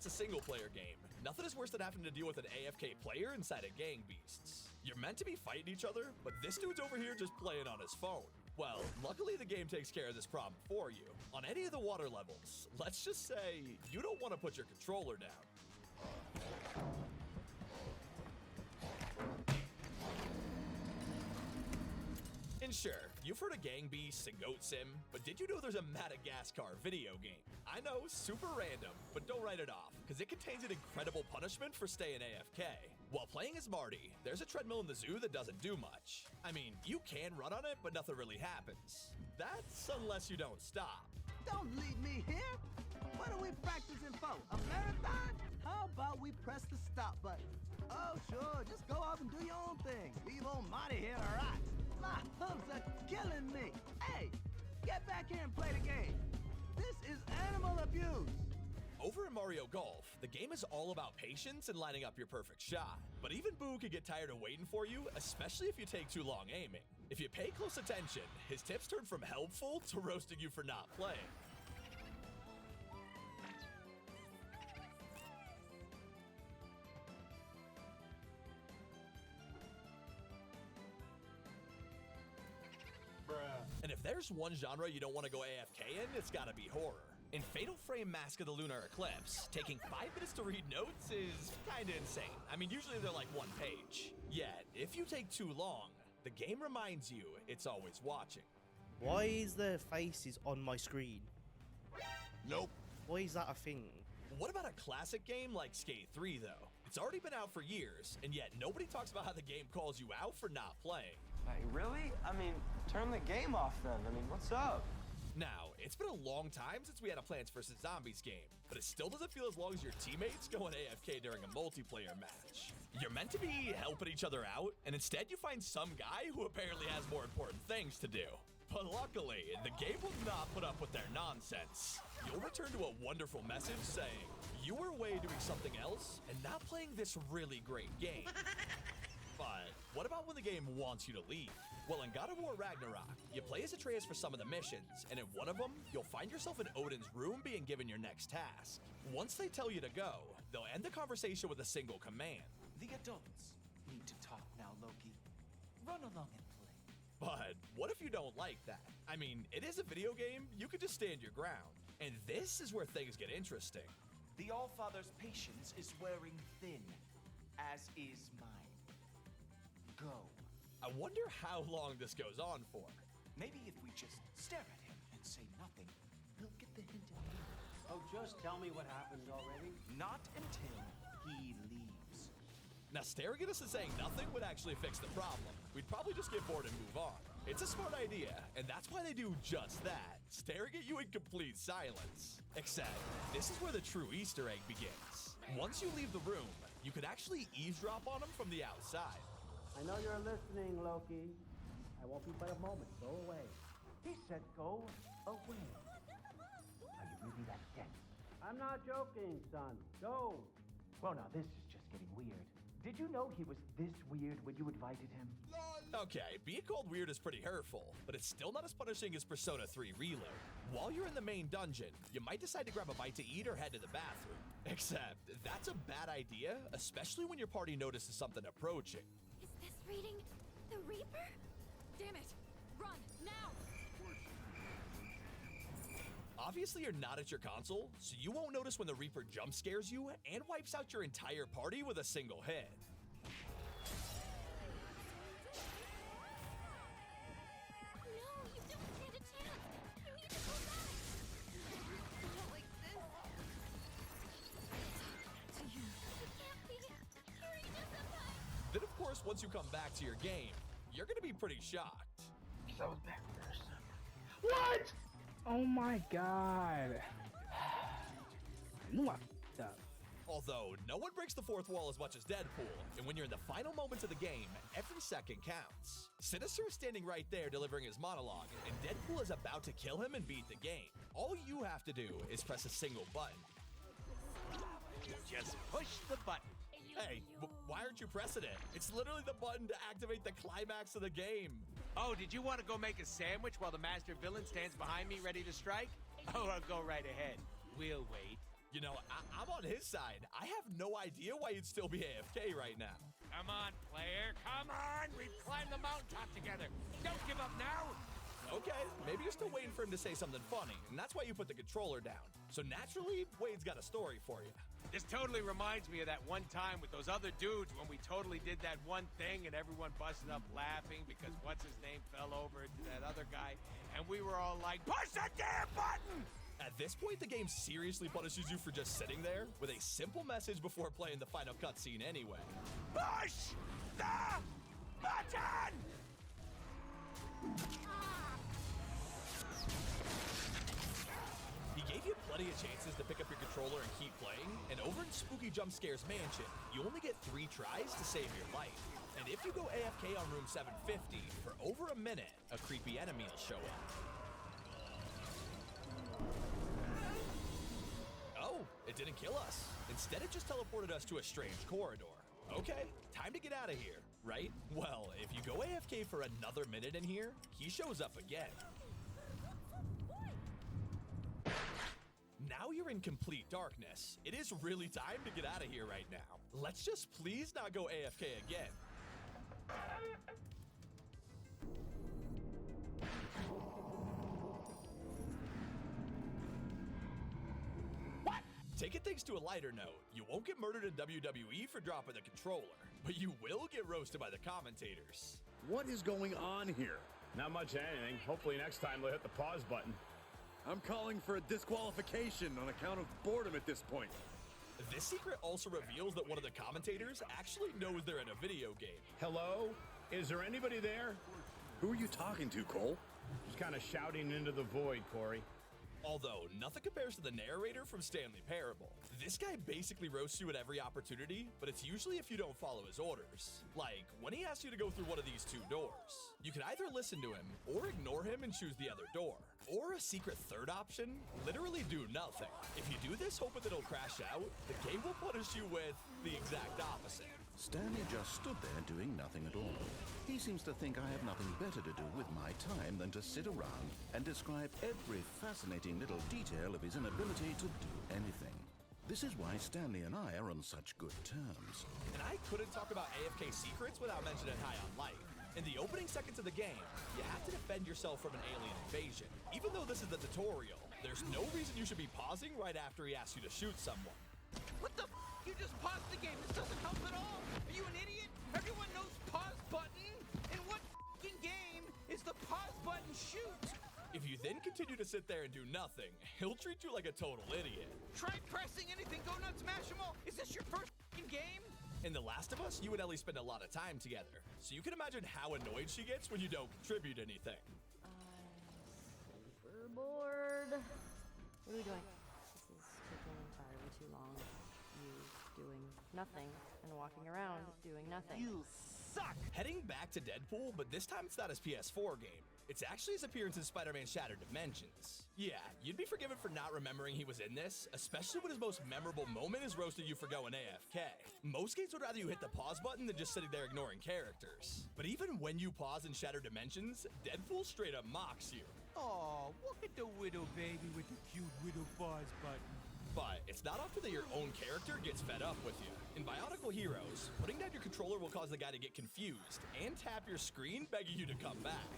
that's a single-player game. Nothing is worse than having to deal with an AFK player inside of Gang Beasts. You're meant to be fighting each other, but this dude's over here just playing on his phone. Well, luckily the game takes care of this problem for you. On any of the water levels, let's just say you don't want to put your controller down. And sure, you've heard of Gang Beasts and Goat Sim, but did you know there's a Madagascar video game? I know, super random, but don't write it off, because it contains an incredible punishment for staying AFK. While playing as Marty, there's a treadmill in the zoo that doesn't do much. I mean, you can run on it, but nothing really happens. That's unless you don't stop. Don't leave me here! What are we practicing for? A marathon? How about we press the stop button? Oh, sure, just go off and do your own thing. Leave old Marty here to rot. My hooves are killing me. Hey, get back here and play the game. This is animal abuse. Over in Mario Golf, the game is all about patience and lining up your perfect shot. But even Boo could get tired of waiting for you, especially if you take too long aiming. If you pay close attention, his tips turn from helpful to roasting you for not playing. And if there's one genre you don't want to go AFK in, it's gotta be horror. In Fatal Frame Mask of the Lunar Eclipse, taking 5 minutes to read notes is kinda insane. I mean, usually they're like 1 page. Yet, if you take too long, the game reminds you it's always watching. Why is their faces on my screen? Nope. Why is that a thing? What about a classic game like Skate 3 though? It's already been out for years, and yet nobody talks about how the game calls you out for not playing. Like, really? I mean, turn the game off then. I mean, what's up? Now, it's been a long time since we had a Plants vs. Zombies game, but it still doesn't feel as long as your teammates going AFK during a multiplayer match. You're meant to be helping each other out, and instead you find some guy who apparently has more important things to do. But luckily, the game will not put up with their nonsense. You'll return to a wonderful message saying, you were away doing something else and not playing this really great game. But what about when the game wants you to leave? Well, in God of War Ragnarok, you play as Atreus for some of the missions, and in one of them, you'll find yourself in Odin's room being given your next task. Once they tell you to go, they'll end the conversation with a single command. The adults need to talk now, Loki. Run along and play. But what if you don't like that? I mean, it is a video game, you could just stand your ground. And this is where things get interesting. The Allfather's patience is wearing thin, as is mine. Go. I wonder how long this goes on for. Maybe if we just stare at him and say nothing, he'll get the hint immediately. Oh, just tell me what happened already. Not until he leaves. Now, staring at us and saying nothing would actually fix the problem. We'd probably just get bored and move on. It's a smart idea, and that's why they do just that, staring at you in complete silence. Except, this is where the true Easter egg begins. Once you leave the room, you could actually eavesdrop on them from the outside. I know you're listening, Loki. I won't be but a moment. Go away. He said go away. Are you really that dense? I'm not joking, son. Go. Well, now this is just getting weird. Did you know he was this weird when you invited him? Okay, being called weird is pretty hurtful, but it's still not as punishing as Persona 3 Reload. While you're in the main dungeon, you might decide to grab a bite to eat or head to the bathroom. Except, that's a bad idea, especially when your party notices something approaching. Is this reading the Reaper? Damn it! Run, now! Obviously, you're not at your console, so you won't notice when the Reaper jump scares you and wipes out your entire party with a single hit. No, you don't stand a chance! You need to go back! Not like this. To you. You can't be. Hurry, just Then, of course, once you come back to your game, you're gonna be pretty shocked. So was back first. What? Oh my god. I knew I f***ed up. Although, no one breaks the fourth wall as much as Deadpool, and when you're in the final moments of the game, every second counts. Sinister is standing right there delivering his monologue, and Deadpool is about to kill him and beat the game. All you have to do is press a single button. Just push the button. Hey, why aren't you pressing it? It's literally the button to activate the climax of the game. Oh, did you want to go make a sandwich while the master villain stands behind me ready to strike? Oh, I'll go right ahead. We'll wait. You know, I'm on his side. I have no idea why you'd still be AFK right now. Come on, player. Come on. We've climbed the mountaintop together. Don't give up now. Okay, maybe you're still waiting for him to say something funny, and that's why you put the controller down. So naturally, Wade's got a story for you. This totally reminds me of that one time with those other dudes when we totally did that one thing and everyone busted up laughing because what's-his-name fell over to that other guy, and we were all like, push that damn button! At this point, the game seriously punishes you for just sitting there with a simple message before playing the final cutscene anyway. Push the button! He gave you plenty of chances to pick up your controller and keep playing, and over in Spooky Jump Scares Mansion, you only get 3 tries to save your life. And if you go AFK on room 750, for over a minute, a creepy enemy will show up. Oh, it didn't kill us. Instead, it just teleported us to a strange corridor. Okay, time to get out of here, right? Well, if you go AFK for another minute in here, he shows up again. Now you're in complete darkness. It is really time to get out of here right now. Let's just please not go AFK again. Taking things to a lighter note, you won't get murdered in WWE for dropping the controller, but you will get roasted by the commentators. What is going on here? Not much of anything. Hopefully next time they'll hit the pause button. I'm calling for a disqualification on account of boredom at this point. This secret also reveals that one of the commentators actually knows they're in a video game. Hello? Is there anybody there? Who are you talking to, Cole? Just kind of shouting into the void, Corey. Although, nothing compares to the narrator from Stanley Parable. This guy basically roasts you at every opportunity, but it's usually if you don't follow his orders. Like, when he asks you to go through one of these 2 doors. You can either listen to him, or ignore him and choose the other door. Or a secret third option, literally do nothing. If you do this hoping that it'll crash out, the game will punish you with the exact opposite. Stanley just stood there doing nothing at all. He seems to think I have nothing better to do with my time than to sit around and describe every fascinating little detail of his inability to do anything. This is why Stanley and I are on such good terms. And I couldn't talk about AFK secrets without mentioning High on Life. In the opening seconds of the game, you have to defend yourself from an alien invasion. Even though this is the tutorial, there's no reason you should be pausing right after he asks you to shoot someone. What the f? You just paused the game. This doesn't help at all. Are you an idiot? Everyone knows pause button. In what f***ing game is the pause button shoot? If you then continue to sit there and do nothing, he'll treat you like a total idiot. Try pressing anything. Go nuts, smash them all. Is this your first f***ing game? In The Last of Us, you and Ellie spend a lot of time together, so you can imagine how annoyed she gets when you don't contribute anything. I'm super bored. What are we doing? This is taking entirely too long. You doing nothing and walking around doing nothing. You suck! Heading back to Deadpool, but this time it's not his PS4 game. It's actually his appearance in Spider-Man Shattered Dimensions. Yeah, you'd be forgiven for not remembering he was in this, especially when his most memorable moment is roasting you for going AFK. Most games would rather you hit the pause button than just sitting there ignoring characters. But even when you pause in Shattered Dimensions, Deadpool straight up mocks you. Oh, look at the widow baby with the cute widow pause button. But it's not often that your own character gets fed up with you. In Bionicle Heroes, putting down your controller will cause the guy to get confused and tap your screen begging you to come back.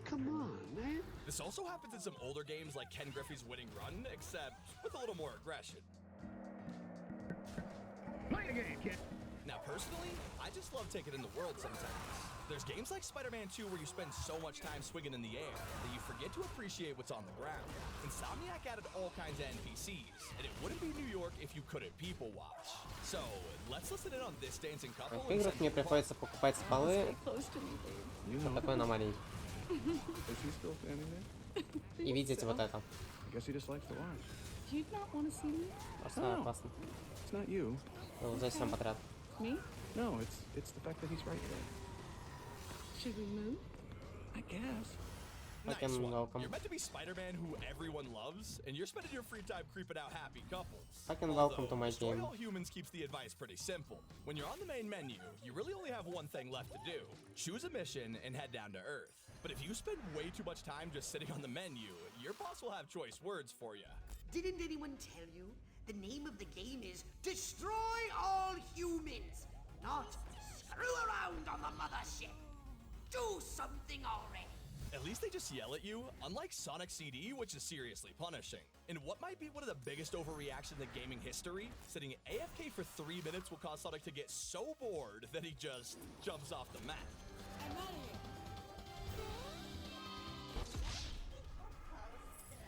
Come on, man. This also happens in some older games like Ken Griffey's Winning Run, except with a little more aggression. Play the game, kid. Now personally, I just love taking in the world sometimes. There's games like Spider-Man 2 where you spend so much time swinging in the air that you forget to appreciate what's on the ground. Insomniac added all kinds of NPCs, and it wouldn't be New York if you couldn't people watch. So, let's listen in on this dancing couple. В играх мне приходится покупать столы. Вот такой аномалии. И видеть вот это. Просто опасно. Вот здесь всем подряд. No, it's the fact that he's right there. Should we move? I guess. Nice one. You're meant to be Spider-Man who everyone loves, and you're spending your free time creeping out happy couples. Welcome to my Destroy game. All Humans keeps the advice pretty simple. When you're on the main menu, you really only have one thing left to do. Choose a mission and head down to Earth. But if you spend way too much time just sitting on the menu, your boss will have choice words for you. Didn't anyone tell you? The name of the game is Destroy All Humans, not Screw Around on the Mothership. Do something already. At least they just yell at you, unlike Sonic CD, which is seriously punishing. In what might be one of the biggest overreactions in gaming history, sitting AFK for 3 minutes will cause Sonic to get so bored that he just jumps off the map. I'm out of here.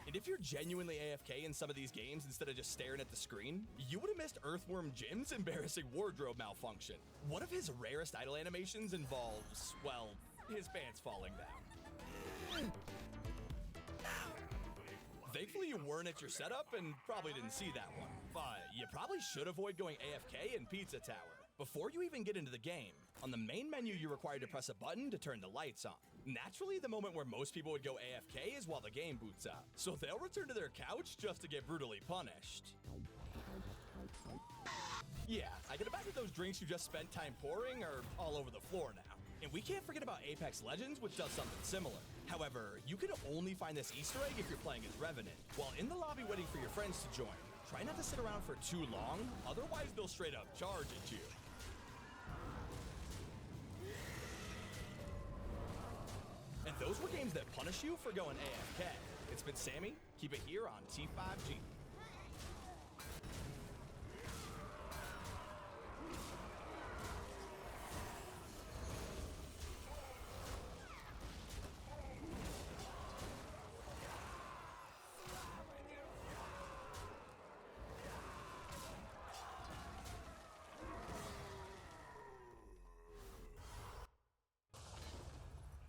And if you're genuinely AFK in some of these games instead of just staring at the screen, you would have missed Earthworm Jim's embarrassing wardrobe malfunction. One of his rarest idle animations involves, well, his pants falling down. Thankfully you weren't at your setup and probably didn't see that one, but you probably should avoid going AFK in Pizza Tower. Before you even get into the game, on the main menu you're required to press a button to turn the lights on. Naturally, the moment where most people would go AFK is while the game boots up, so they'll return to their couch just to get brutally punished. Yeah, I can imagine those drinks you just spent time pouring are all over the floor now. And we can't forget about Apex Legends, which does something similar. However, you can only find this Easter egg if you're playing as Revenant. While in the lobby waiting for your friends to join, try not to sit around for too long, otherwise they'll straight up charge at you. And those were games that punish you for going AFK. It's been Sammy, keep it here on T5G.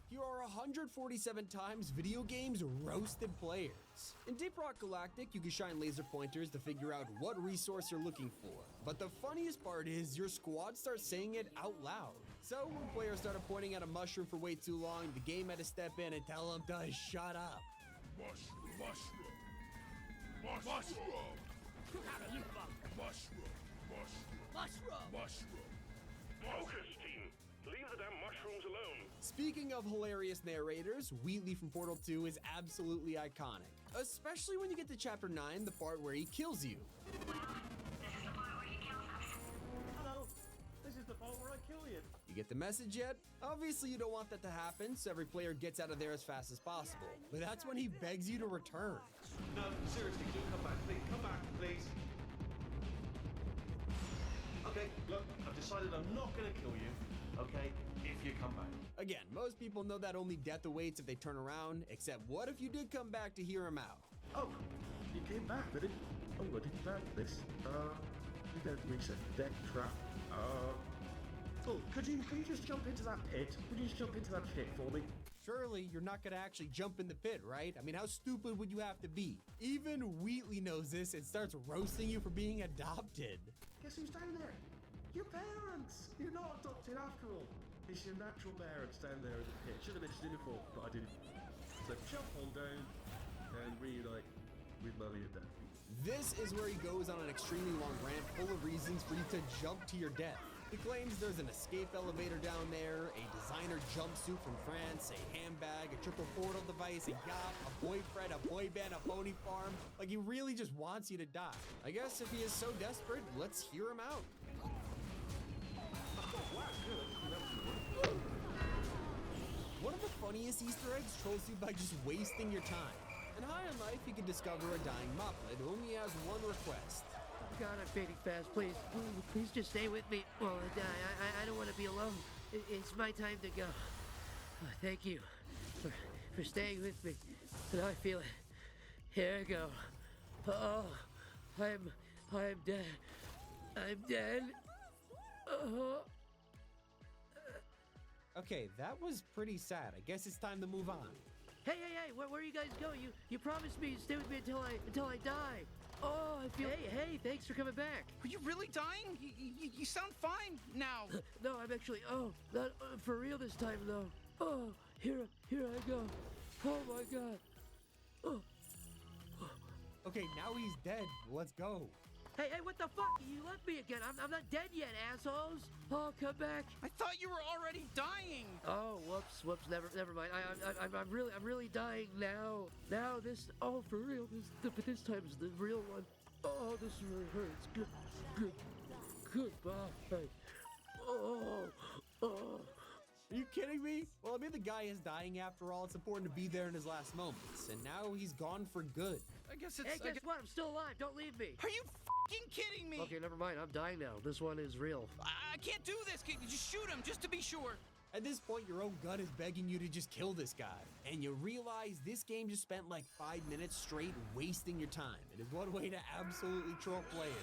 Here are 147 times video games roasted players. In Deep Rock Galactic, you can shine laser pointers to figure out what resource you're looking for. But the funniest part is your squad starts saying it out loud. So when players started pointing at a mushroom for way too long, the game had to step in and tell them to shut up. Mushroom, mushroom, mushroom, mushroom, mushroom, mushroom. Focus, team. Leave the damn mushrooms alone. Speaking of hilarious narrators, Wheatley from Portal 2 is absolutely iconic. Especially when you get to Chapter 9, the part where he kills you. Hello, this is the part where I kill you. You get the message yet? Obviously you don't want that to happen, so every player gets out of there as fast as possible. But that's when he begs you to return. No, seriously, do come back, please. Come back, please. Okay, look, I've decided I'm not gonna kill you, okay, if you come back. Again, most people know that only death awaits if they turn around, except what if you did come back to hear him out? Oh, you came back, I didn't like this. You don't reach a death trap. Oh, could you just jump into that pit? Could you just jump into that pit for me? Surely you're not gonna actually jump in the pit, right? I mean, how stupid would you have to be? Even Wheatley knows this and starts roasting you for being adopted. Guess who's down there? Your parents! You're not adopted after all. It's your natural parents down there in the pit. Should have mentioned it before, but I didn't. So jump on down and reunite with Mummy and Dad. This is where he goes on an extremely long rant full of reasons for you to jump to your death. He claims there's an escape elevator down there, a designer jumpsuit from France, a handbag, a triple portal device, a yacht, a boyfriend, a boy band, a pony farm. Like he really just wants you to die. I guess if he is so desperate, let's hear him out. One of the funniest Easter eggs trolls you by just wasting your time. And high in life, you can discover a dying moplet who only has one request. God, I'm fading fast. Please, please just stay with me while I die. I don't want to be alone. It's my time to go. Thank you for staying with me. Now I feel it. Here I go. Oh, I'm dead. I'm dead. Okay, that was pretty sad. I guess it's time to move on. Hey, where you guys go? You promised me you'd stay with me until I die. Oh, I feel. Hey, thanks for coming back. Are you really dying? You sound fine now. No, I'm actually. Oh, not for real this time though. Oh, here I go. Oh my God. Oh. Okay, now he's dead. Let's go. Hey, what the fuck? You left me again. I'm not dead yet, assholes. Oh, come back. I thought you were already dying. Oh, whoops. Never mind. I'm really dying now. Now this. Oh, for real. But this time's the real one. Oh, this really hurts. Goodbye. Oh. Are you kidding me? Well, I mean, the guy is dying after all. It's important to be there in his last moments. And now he's gone for good. I guess it's... Hey, guess what? I'm still alive. Don't leave me. Are you fucking kidding me? Okay, never mind. I'm dying now. This one is real. I can't do this. Just shoot him, just to be sure. At this point, your own gut is begging you to just kill this guy. And you realize this game just spent like 5 minutes straight wasting your time. It is one way to absolutely troll players.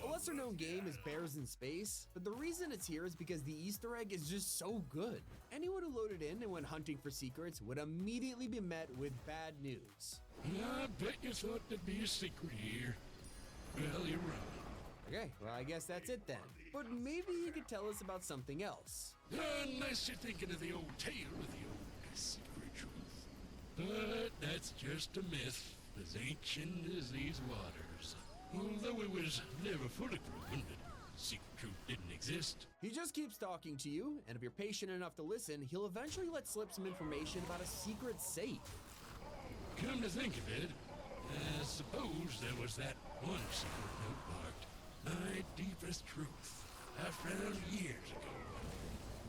A lesser known game is Bears in Space, but the reason it's here is because the Easter egg is just so good. Anyone who loaded in and went hunting for secrets would immediately be met with bad news. I bet you thought there'd be a secret here. Well, you're wrong. Okay, well, I guess that's it then. But maybe you could tell us about something else. Unless you're thinking of the old tale of the old secret truth. But that's just a myth as ancient as these waters. Although it was never fully proven that secret truth didn't exist. He just keeps talking to you, and if you're patient enough to listen, he'll eventually let slip some information about a secret safe. Come to think of it, I suppose there was that one secret note marked, "My deepest truth," I found years ago.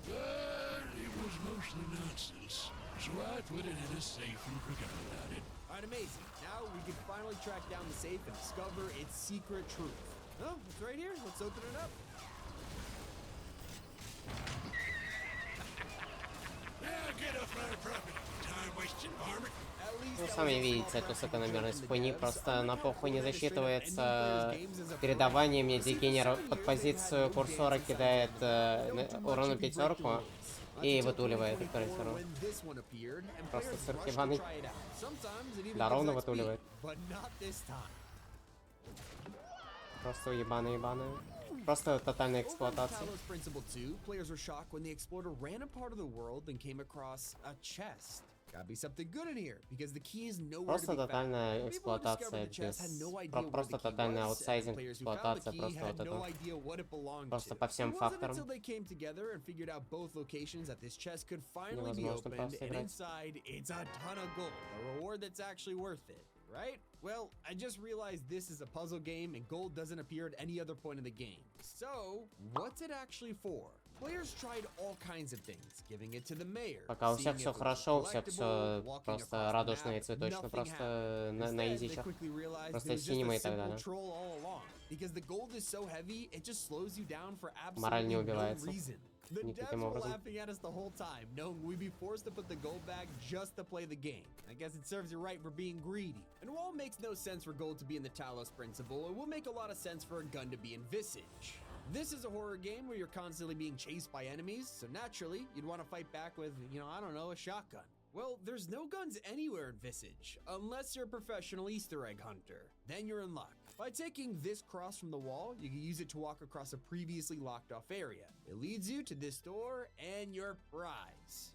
But it was mostly nonsense, so I put it in a safe and forgot about it. Alright, amazing. Now we can finally track down the safe and discover its secret truth. Oh, it's right here. Let's open it up. Now get off my property, time-wasting varmint. Ну, сами видите эту закономерность хуйни, просто на похуй не засчитывается передавание, мне дегенер под позицию курсора кидает урону 5 и вытуливает агрессору. Просто сырки ебаный. Да, ровно вытуливает. Просто ебаный. Просто тотальная эксплуатация. Просто тотальная эксплуатация без... Просто тотальная аутсайзинг, эксплуатация, просто вот это. Просто по всем факторам. Невозможно просто играть. Right? Well, I just realized this is a puzzle game and gold doesn't appear at any other point in the game. So, what's it actually for? Players tried all kinds of things, giving it to the mayor. Пока у всех все хорошо, у всех все просто радужно и цветочно, просто на изичах. Просто синема и так далее. Мораль не убивается. The devs were laughing at us the whole time, knowing we'd be forced to put the gold back just to play the game. I guess it serves you right for being greedy. And while it makes no sense for gold to be in the Talos Principle, it will make a lot of sense for a gun to be in Visage. This is a horror game where you're constantly being chased by enemies, so naturally, you'd want to fight back with, I don't know, a shotgun. Well, there's no guns anywhere in Visage, unless you're a professional Easter egg hunter. Then you're in luck. By taking this cross from the wall, you can use it to walk across a previously locked off area. It leads you to this door and your prize.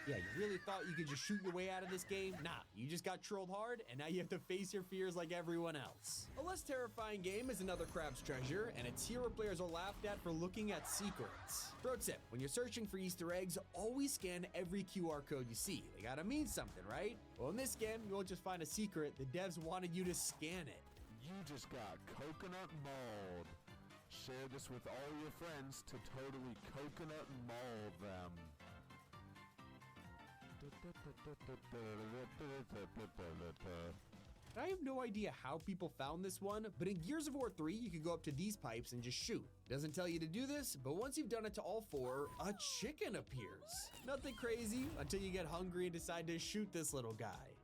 Yeah, you really thought you could just shoot your way out of this game? Nah, you just got trolled hard, and now you have to face your fears like everyone else. A less terrifying game is Another Crab's Treasure, and it's here where players are laughed at for looking at secrets. Pro tip, when you're searching for Easter eggs, always scan every QR code you see. They gotta mean something, right? Well, in this game, you won't just find a secret, the devs wanted you to scan it. You just got coconut mauled. Share this with all your friends to totally coconut maul them. I have no idea how people found this one, but in Gears of War 3, you can go up to these pipes and just shoot. It doesn't tell you to do this, but once you've done it to all 4, a chicken appears. Nothing crazy until you get hungry and decide to shoot this little guy.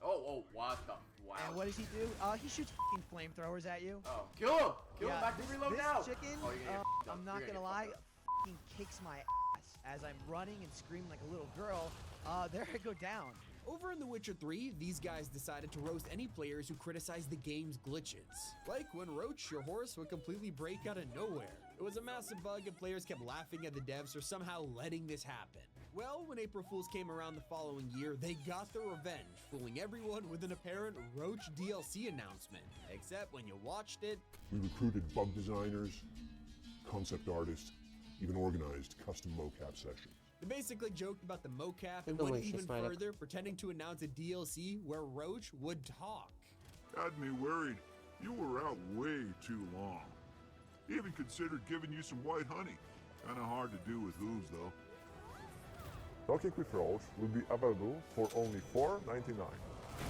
Oh, what the? Wow. And what does he do? He shoots fucking flamethrowers at you. Oh, kill him! Kill him back to reload this now! Chicken, I'm not gonna lie, fucking kicks my ass as I'm running and screaming like a little girl. There I go down. Over in The Witcher 3, these guys decided to roast any players who criticized the game's glitches. Like when Roach, your horse, would completely break out of nowhere. It was a massive bug and players kept laughing at the devs for somehow letting this happen. Well, when April Fools came around the following year, they got their revenge, fooling everyone with an apparent Roach DLC announcement. Except when you watched it, we recruited bug designers, concept artists, even organized custom mocap sessions. They basically joked about the mocap and went even further, pretending to announce a DLC where Roach would talk. Had me worried. You were out way too long. Even considered giving you some white honey. Kinda hard to do with hooves, though. Talking with Roach will be available for only $4.99.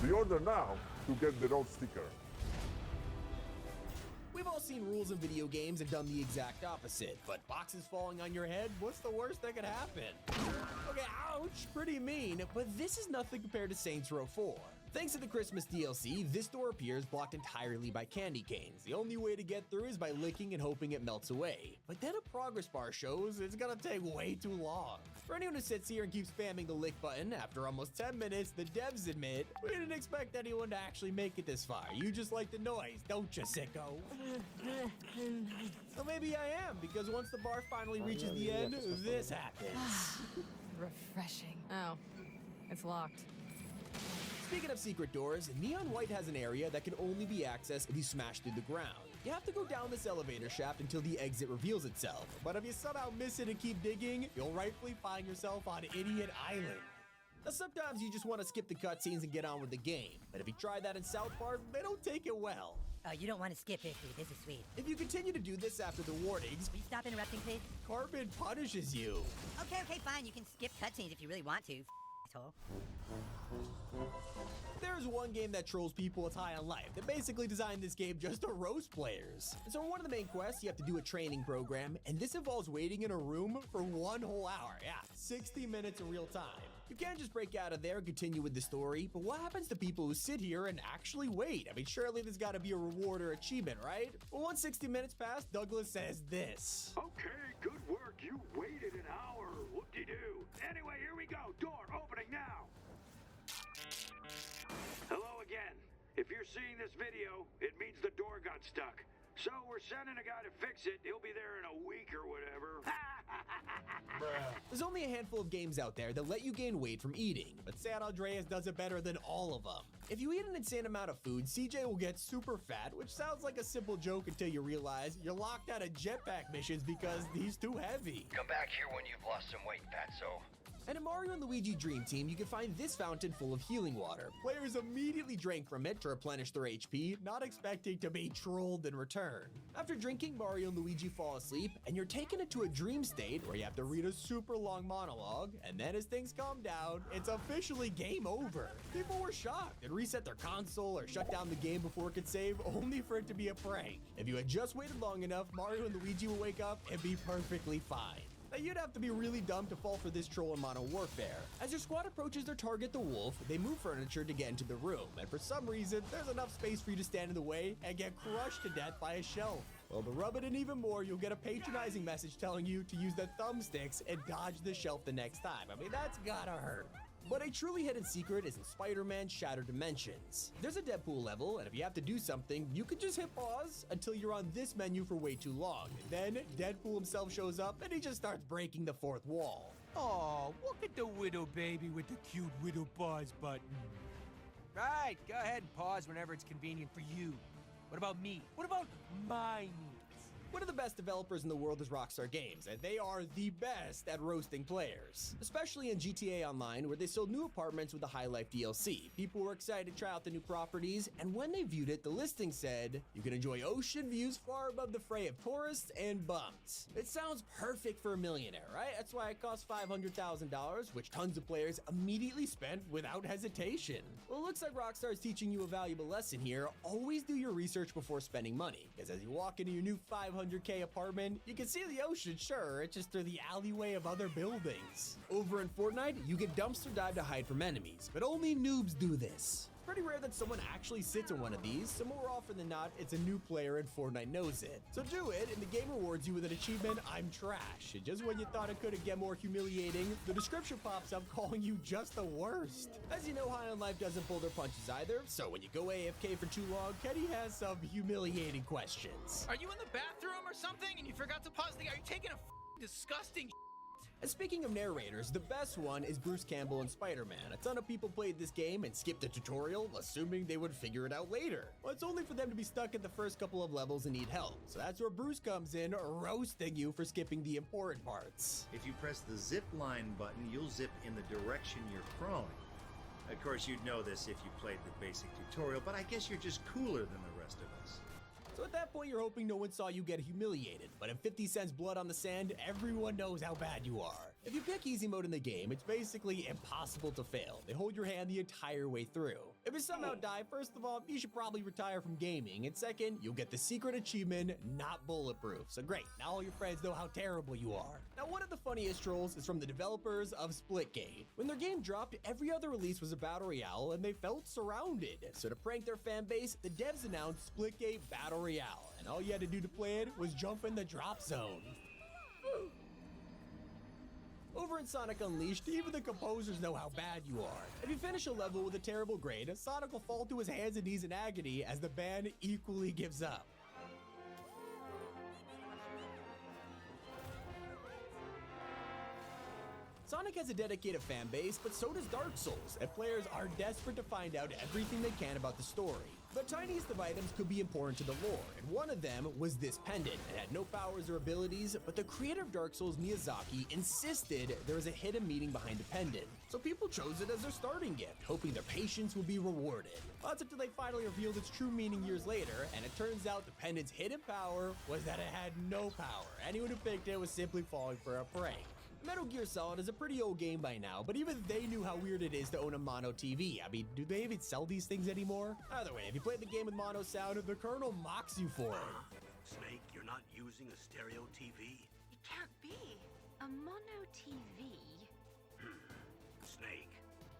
Pre-order now to get the Roach sticker. We've all seen rules in video games and done the exact opposite, but boxes falling on your head, what's the worst that could happen? Okay, ouch, pretty mean, but this is nothing compared to Saints Row 4. Thanks to the Christmas DLC, this door appears blocked entirely by candy canes. The only way to get through is by licking and hoping it melts away. But then a progress bar shows it's gonna take way too long. For anyone who sits here and keeps spamming the lick button, after almost 10 minutes, the devs admit, we didn't expect anyone to actually make it this far. You just like the noise, don't you, sicko? Well, maybe I am, because once the bar finally reaches the end, this happens. Refreshing. Oh, it's locked. Speaking of secret doors, Neon White has an area that can only be accessed if you smash through the ground. You have to go down this elevator shaft until the exit reveals itself, but if you somehow miss it and keep digging, you'll rightfully find yourself on Idiot Island. Now sometimes you just want to skip the cutscenes and get on with the game, but if you try that in South Park, they don't take it well. Oh, you don't want to skip history. This is sweet. If you continue to do this after the warnings, will you stop interrupting, please? Carbon punishes you. Okay, fine. You can skip cutscenes if you really want to, asshole. There's one game that trolls people with high on life. They basically designed this game just to roast players. And so in one of the main quests, you have to do a training program, and this involves waiting in a room for 1 whole hour. Yeah, 60 minutes in real time. You can't just break out of there and continue with the story, but what happens to people who sit here and actually wait? I mean, surely there's gotta be a reward or achievement, right? Well, once 60 minutes pass, Douglas says this. Okay, good work. You waited an hour. Whoop-de-doo. Anyway, here we go. Door opening now. Hello again. If you're seeing this video, it means the door got stuck. So we're sending a guy to fix it. He'll be there in a week or whatever. There's only a handful of games out there that let you gain weight from eating, but San Andreas does it better than all of them. If you eat an insane amount of food, CJ will get super fat, which sounds like a simple joke until you realize you're locked out of jetpack missions because he's too heavy. Come back here when you've lost some weight, fatso. And in Mario & Luigi Dream Team, you can find this fountain full of healing water. Players immediately drank from it to replenish their HP, not expecting to be trolled in return. After drinking, Mario and Luigi fall asleep, and you're taken into a dream state where you have to read a super long monologue, and then as things calm down, it's officially game over. People were shocked and reset their console or shut down the game before it could save, only for it to be a prank. If you had just waited long enough, Mario and Luigi will wake up and be perfectly fine. Now, you'd have to be really dumb to fall for this troll in Modern Warfare. As your squad approaches their target, the wolf, they move furniture to get into the room, and for some reason, there's enough space for you to stand in the way and get crushed to death by a shelf. Well, to rub it in even more, you'll get a patronizing message telling you to use the thumbsticks and dodge the shelf the next time. I mean, that's gotta hurt. But a truly hidden secret is in Spider-Man Shattered Dimensions. There's a Deadpool level, and if you have to do something, you can just hit pause until you're on this menu for way too long. Then, Deadpool himself shows up, and he just starts breaking the fourth wall. Oh, look at the widow baby with the cute widow pause button. Right, go ahead and pause whenever it's convenient for you. What about me? What about my needs? One of the best developers in the world is Rockstar Games, and they are the best at roasting players. Especially in GTA Online, where they sold new apartments with the High Life DLC. People were excited to try out the new properties, and when they viewed it, the listing said, you can enjoy ocean views far above the fray of tourists and bums. It sounds perfect for a millionaire, right? That's why it costs $500,000, which tons of players immediately spent without hesitation. Well, it looks like Rockstar is teaching you a valuable lesson here. Always do your research before spending money, because as you walk into your new $500K apartment, you can see the ocean, sure, it's just through the alleyway of other buildings. Over in Fortnite, you can dumpster dive to hide from enemies, but only noobs do this. pretty rare that someone actually sits in one of these, so more often than not, it's a new player and Fortnite knows it. So do it, and the game rewards you with an achievement, I'm trash. And just when you thought it couldn't get more humiliating, the description pops up calling you just the worst. As you know, High on Life doesn't pull their punches either, so when you go AFK for too long, Kenny has some humiliating questions. Are you in the bathroom or something and you forgot to pause the... Are you taking a disgusting... And speaking of narrators, the best one is Bruce Campbell in Spider-Man. A ton of people played this game and skipped the tutorial, assuming they would figure it out later. Well, it's only for them to be stuck at the first couple of levels and need help. So that's where Bruce comes in, roasting you for skipping the important parts. If you press the zip line button, you'll zip in the direction you're throwing. Of course, you'd know this if you played the basic tutorial, but I guess you're just cooler than the rest of us. So at that point, you're hoping no one saw you get humiliated, but in 50 Cent's Blood on the Sand, everyone knows how bad you are. If you pick easy mode in the game, it's basically impossible to fail. They hold your hand the entire way through. If you somehow die, first of all, you should probably retire from gaming, and second, you'll get the secret achievement, Not Bulletproof. So great, now all your friends know how terrible you are. Now, one of the funniest trolls is from the developers of Splitgate. When their game dropped, every other release was a battle royale, and they felt surrounded. So to prank their fan base, the devs announced Splitgate Battle Royale, and all you had to do to play it was jump in the drop zone. Over in Sonic Unleashed, even the composers know how bad you are. If you finish a level with a terrible grade, Sonic will fall to his hands and knees in agony as the band equally gives up. Sonic has a dedicated fan base, but so does Dark Souls, and players are desperate to find out everything they can about the story. The tiniest of items could be important to the lore, and one of them was this pendant. It had no powers or abilities, but the creator of Dark Souls, Miyazaki, insisted there was a hidden meaning behind the pendant. So people chose it as their starting gift, hoping their patience would be rewarded. Well, that's until they finally revealed its true meaning years later, and it turns out the pendant's hidden power was that it had no power. Anyone who picked it was simply falling for a prank. Metal Gear Solid is a pretty old game by now, but even they knew how weird it is to own a mono TV. I mean, do they even sell these things anymore? Either way, if you played the game with mono sound, the Colonel mocks you for it. Snake, you're not using a stereo TV? It can't be. A mono TV? Snake,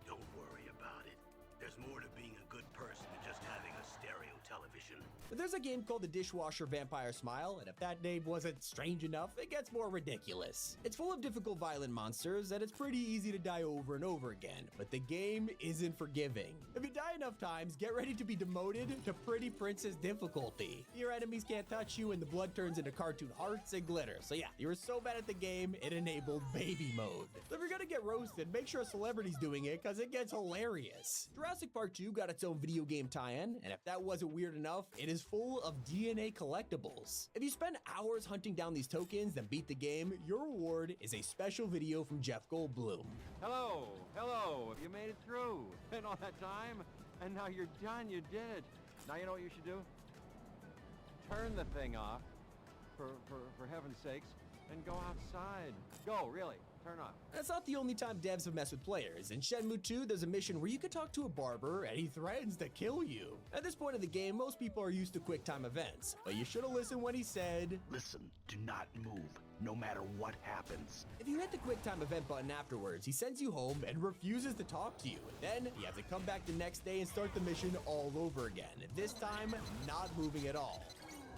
don't worry about it. There's more to being a good person than just having a stereo television. But there's a game called The Dishwasher Vampire Smile, and if that name wasn't strange enough, it gets more ridiculous. It's full of difficult violent monsters, and it's pretty easy to die over and over again, but the game isn't forgiving. If you die enough times, get ready to be demoted to Pretty Princess difficulty. Your enemies can't touch you, and the blood turns into cartoon hearts and glitter. So yeah, you were so bad at the game, it enabled baby mode. So if you're gonna get roasted, make sure a celebrity's doing it, cause it gets hilarious. Jurassic Park 2 got its own video game tie-in, and if that wasn't weird enough, it is full of DNA collectibles. If you spend hours hunting down these tokens, then beat the game, your reward is a special video from Jeff Goldblum. Hello, have you made it through? Been all that time? And now you're done, you did it. Now you know what you should do? Turn the thing off, for heaven's sakes, and go outside. Go, really. Turn off. That's not the only time devs have messed with players. In Shenmue 2, there's a mission where you can talk to a barber and he threatens to kill you. At this point of the game, most people are used to QuickTime events, but you should have listened when he said, Listen, do not move, no matter what happens. If you hit the QuickTime event button afterwards, he sends you home and refuses to talk to you. Then you have to come back the next day and start the mission all over again. This time, not moving at all.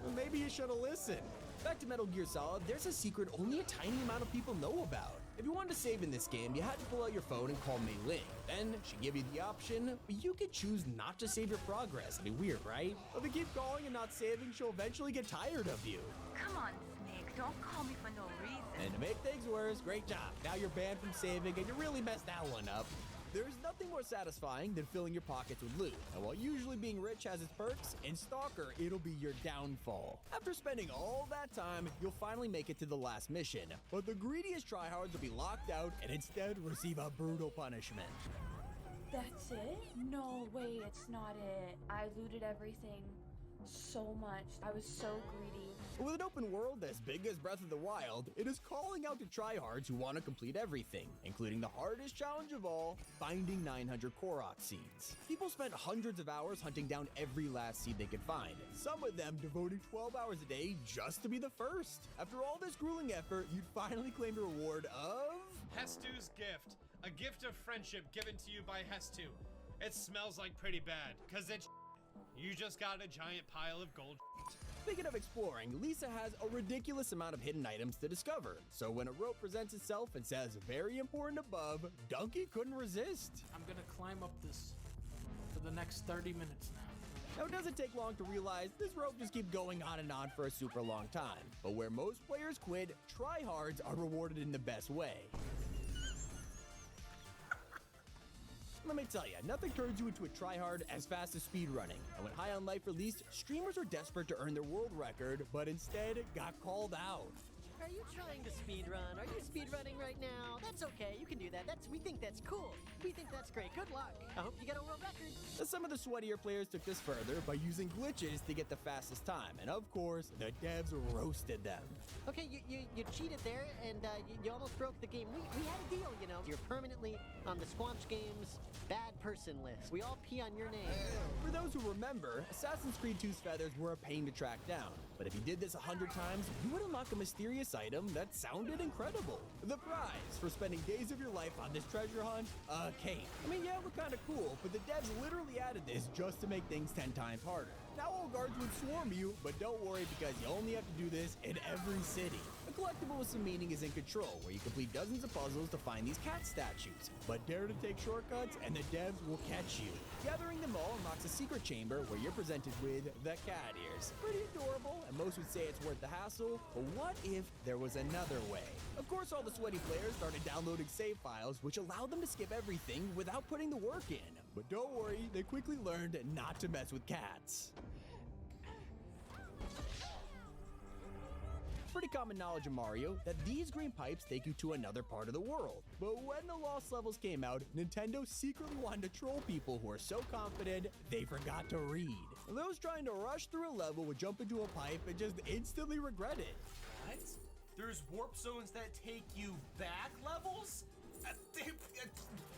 Well, maybe you should have listened. Back to Metal Gear Solid, there's a secret only a tiny amount of people know about. If you wanted to save in this game, you had to pull out your phone and call Mei Ling. Then she'd give you the option, but you could choose not to save your progress. I mean, weird, right? But if you keep calling and not saving, she'll eventually get tired of you. Come on, Snake, don't call me for no reason. And to make things worse, great job. Now you're banned from saving and you really messed that one up. There's nothing more satisfying than filling your pockets with loot. And while usually being rich has its perks, in Stalker, it'll be your downfall. After spending all that time, you'll finally make it to the last mission. But the greediest tryhards will be locked out and instead receive a brutal punishment. That's it? No way, it's not it. I looted everything so much. I was so greedy. With an open world as big as Breath of the Wild, it is calling out to tryhards who want to complete everything, including the hardest challenge of all, finding 900 Korok seeds. People spent hundreds of hours hunting down every last seed they could find, some of them devoting 12 hours a day just to be the first. After all this grueling effort, you'd finally claim the reward of... Hestu's gift. A gift of friendship given to you by Hestu. It smells like pretty bad, cause it's you just got a giant pile of gold. Speaking of exploring, Lisa has a ridiculous amount of hidden items to discover. So when a rope presents itself and says very important above, Donkey couldn't resist. I'm gonna climb up this for the next 30 minutes now. Now it doesn't take long to realize this rope just keeps going on and on for a super long time. But where most players quit, tryhards are rewarded in the best way. Let me tell you, nothing turns you into a tryhard as fast as speedrunning. And when High on Life released, streamers were desperate to earn their world record, but instead got called out. Are you trying to speedrun? Are you speedrunning right now? That's okay, you can do that. We think that's cool. We think that's great. Good luck. I hope you get a world record. Some of the sweatier players took this further by using glitches to get the fastest time. And of course, the devs roasted them. Okay, you cheated there, and you almost broke the game. We had a deal, you know. You're permanently on the Squanch Games bad person list. We all pee on your name. For those who remember, Assassin's Creed 2's feathers were a pain to track down. But if you did this 100 times, you would unlock a mysterious item that sounded incredible. The prize for spending days of your life on this treasure hunt? A cape. I mean, yeah, it looked kind of cool, but the devs literally added this just to make things 10 times harder. Now all guards would swarm you, but don't worry because you only have to do this in every city. A collectible with some meaning is in Control, where you complete dozens of puzzles to find these cat statues. But dare to take shortcuts and the devs will catch you. Gathering them all unlocks a secret chamber where you're presented with the cat ears. Pretty adorable, and most would say it's worth the hassle, but what if there was another way? Of course, all the sweaty players started downloading save files, which allowed them to skip everything without putting the work in. But don't worry, they quickly learned not to mess with cats. Pretty common knowledge of Mario that these green pipes take you to another part of the world. But when the Lost levels came out, Nintendo secretly wanted to troll people who are so confident they forgot to read. Those trying to rush through a level would jump into a pipe and just instantly regret it. What? There's warp zones that take you back levels?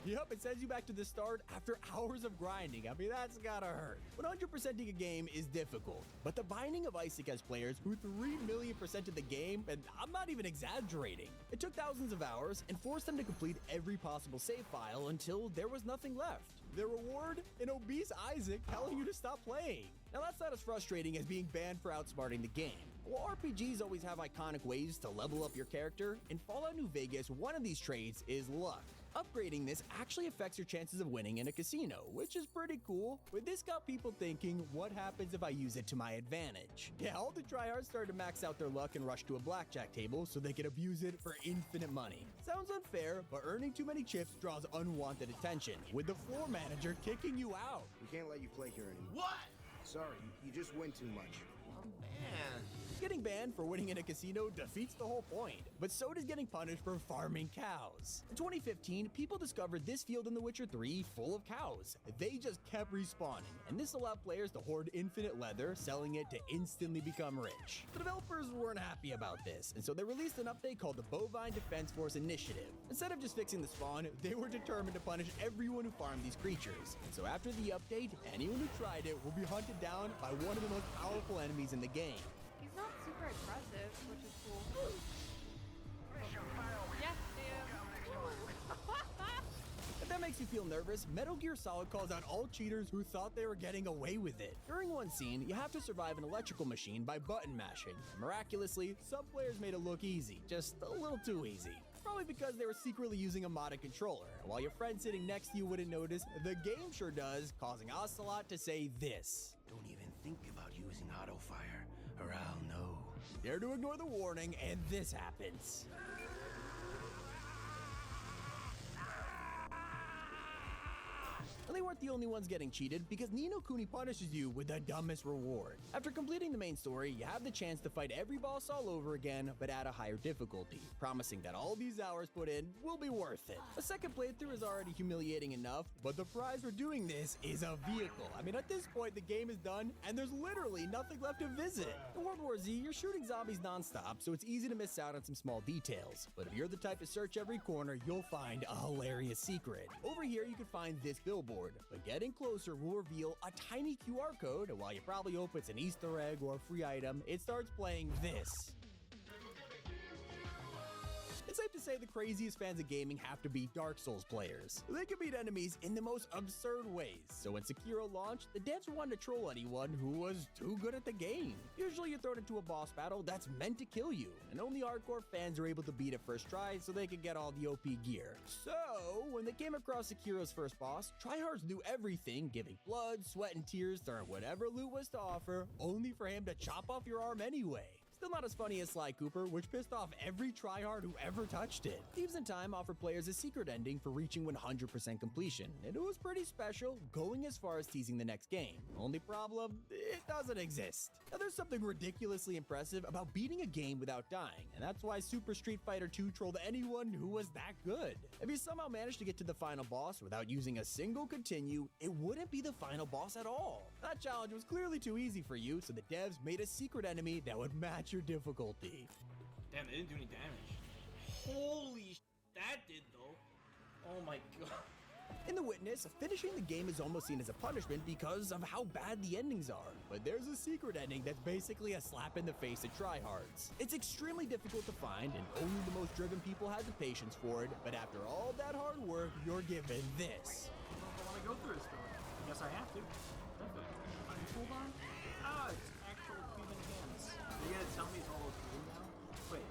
Yep, it sends you back to the start after hours of grinding. I mean, that's gotta hurt. 100%ing a game is difficult, but the Binding of Isaac has players who 3 million percented the game, and I'm not even exaggerating. It took thousands of hours and forced them to complete every possible save file until there was nothing left. The reward? An obese Isaac telling you to stop playing. Now that's not as frustrating as being banned for outsmarting the game. While RPGs always have iconic ways to level up your character, in Fallout New Vegas, one of these traits is luck. Upgrading this actually affects your chances of winning in a casino, which is pretty cool, but this got people thinking, what happens if I use it to my advantage? Yeah, all the tryhards started to max out their luck and rush to a blackjack table so they could abuse it for infinite money. Sounds unfair, but earning too many chips draws unwanted attention, with the floor manager kicking you out. We can't let you play here anymore. What? Sorry, you just win too much. Oh, man. Getting banned for winning in a casino defeats the whole point, but so does getting punished for farming cows. In 2015, people discovered this field in The Witcher 3 full of cows. They just kept respawning, and this allowed players to hoard infinite leather, selling it to instantly become rich. The developers weren't happy about this, and so they released an update called the Bovine Defense Force Initiative. Instead of just fixing the spawn, they were determined to punish everyone who farmed these creatures. And so after the update, anyone who tried it will be hunted down by one of the most powerful enemies in the game. He's not super aggressive, which is cool. Yes, If that makes you feel nervous, Metal Gear Solid calls out all cheaters who thought they were getting away with it. During one scene, you have to survive an electrical machine by button mashing. Miraculously, some players made it look easy, just a little too easy. Probably because they were secretly using a modded controller. And while your friend sitting next to you wouldn't notice, the game sure does, causing Ocelot to say this. Don't even think about using auto fire, or I'll know. Dare to ignore the warning, and this happens. And they weren't the only ones getting cheated, because Ni no Kuni punishes you with the dumbest reward. After completing the main story, you have the chance to fight every boss all over again, but at a higher difficulty, promising that all these hours put in will be worth it. A second playthrough is already humiliating enough, but the prize for doing this is a vehicle. I mean, at this point, the game is done, and there's literally nothing left to visit. In World War Z, you're shooting zombies nonstop, so it's easy to miss out on some small details. But if you're the type to search every corner, you'll find a hilarious secret. Over here, you can find this billboard, but getting closer will reveal a tiny QR code, and while you probably hope it's an Easter egg or a free item, it starts playing this. It's safe to say the craziest fans of gaming have to be Dark Souls players. They can beat enemies in the most absurd ways, so when Sekiro launched, the devs wanted to troll anyone who was too good at the game. Usually you're thrown into a boss battle that's meant to kill you, and only hardcore fans are able to beat it first try so they can get all the OP gear. So, when they came across Sekiro's first boss, tryhards knew everything, giving blood, sweat, and tears, throwing whatever loot was to offer, only for him to chop off your arm anyway. Still not as funny as Sly Cooper, which pissed off every tryhard who ever touched it. Thieves in Time offered players a secret ending for reaching 100% completion, and it was pretty special, going as far as teasing the next game. Only problem, it doesn't exist. Now there's something ridiculously impressive about beating a game without dying, and that's why Super Street Fighter 2 trolled anyone who was that good. If you somehow managed to get to the final boss without using a single continue, it wouldn't be the final boss at all. That challenge was clearly too easy for you, so the devs made a secret enemy that would match your difficulty. Damn, they didn't do any damage. Holy that did though. Oh my god. In The Witness, finishing the game is almost seen as a punishment because of how bad the endings are. But there's a secret ending that's basically a slap in the face at tryhards. It's extremely difficult to find, and only the most driven people have the patience for it, but after all that hard work, you're given this. I don't know if I want to go through this though. I guess I have to. Definitely. Hold on. Ah, it's actual human hands. Are you gonna tell me it's all okay now? Wait.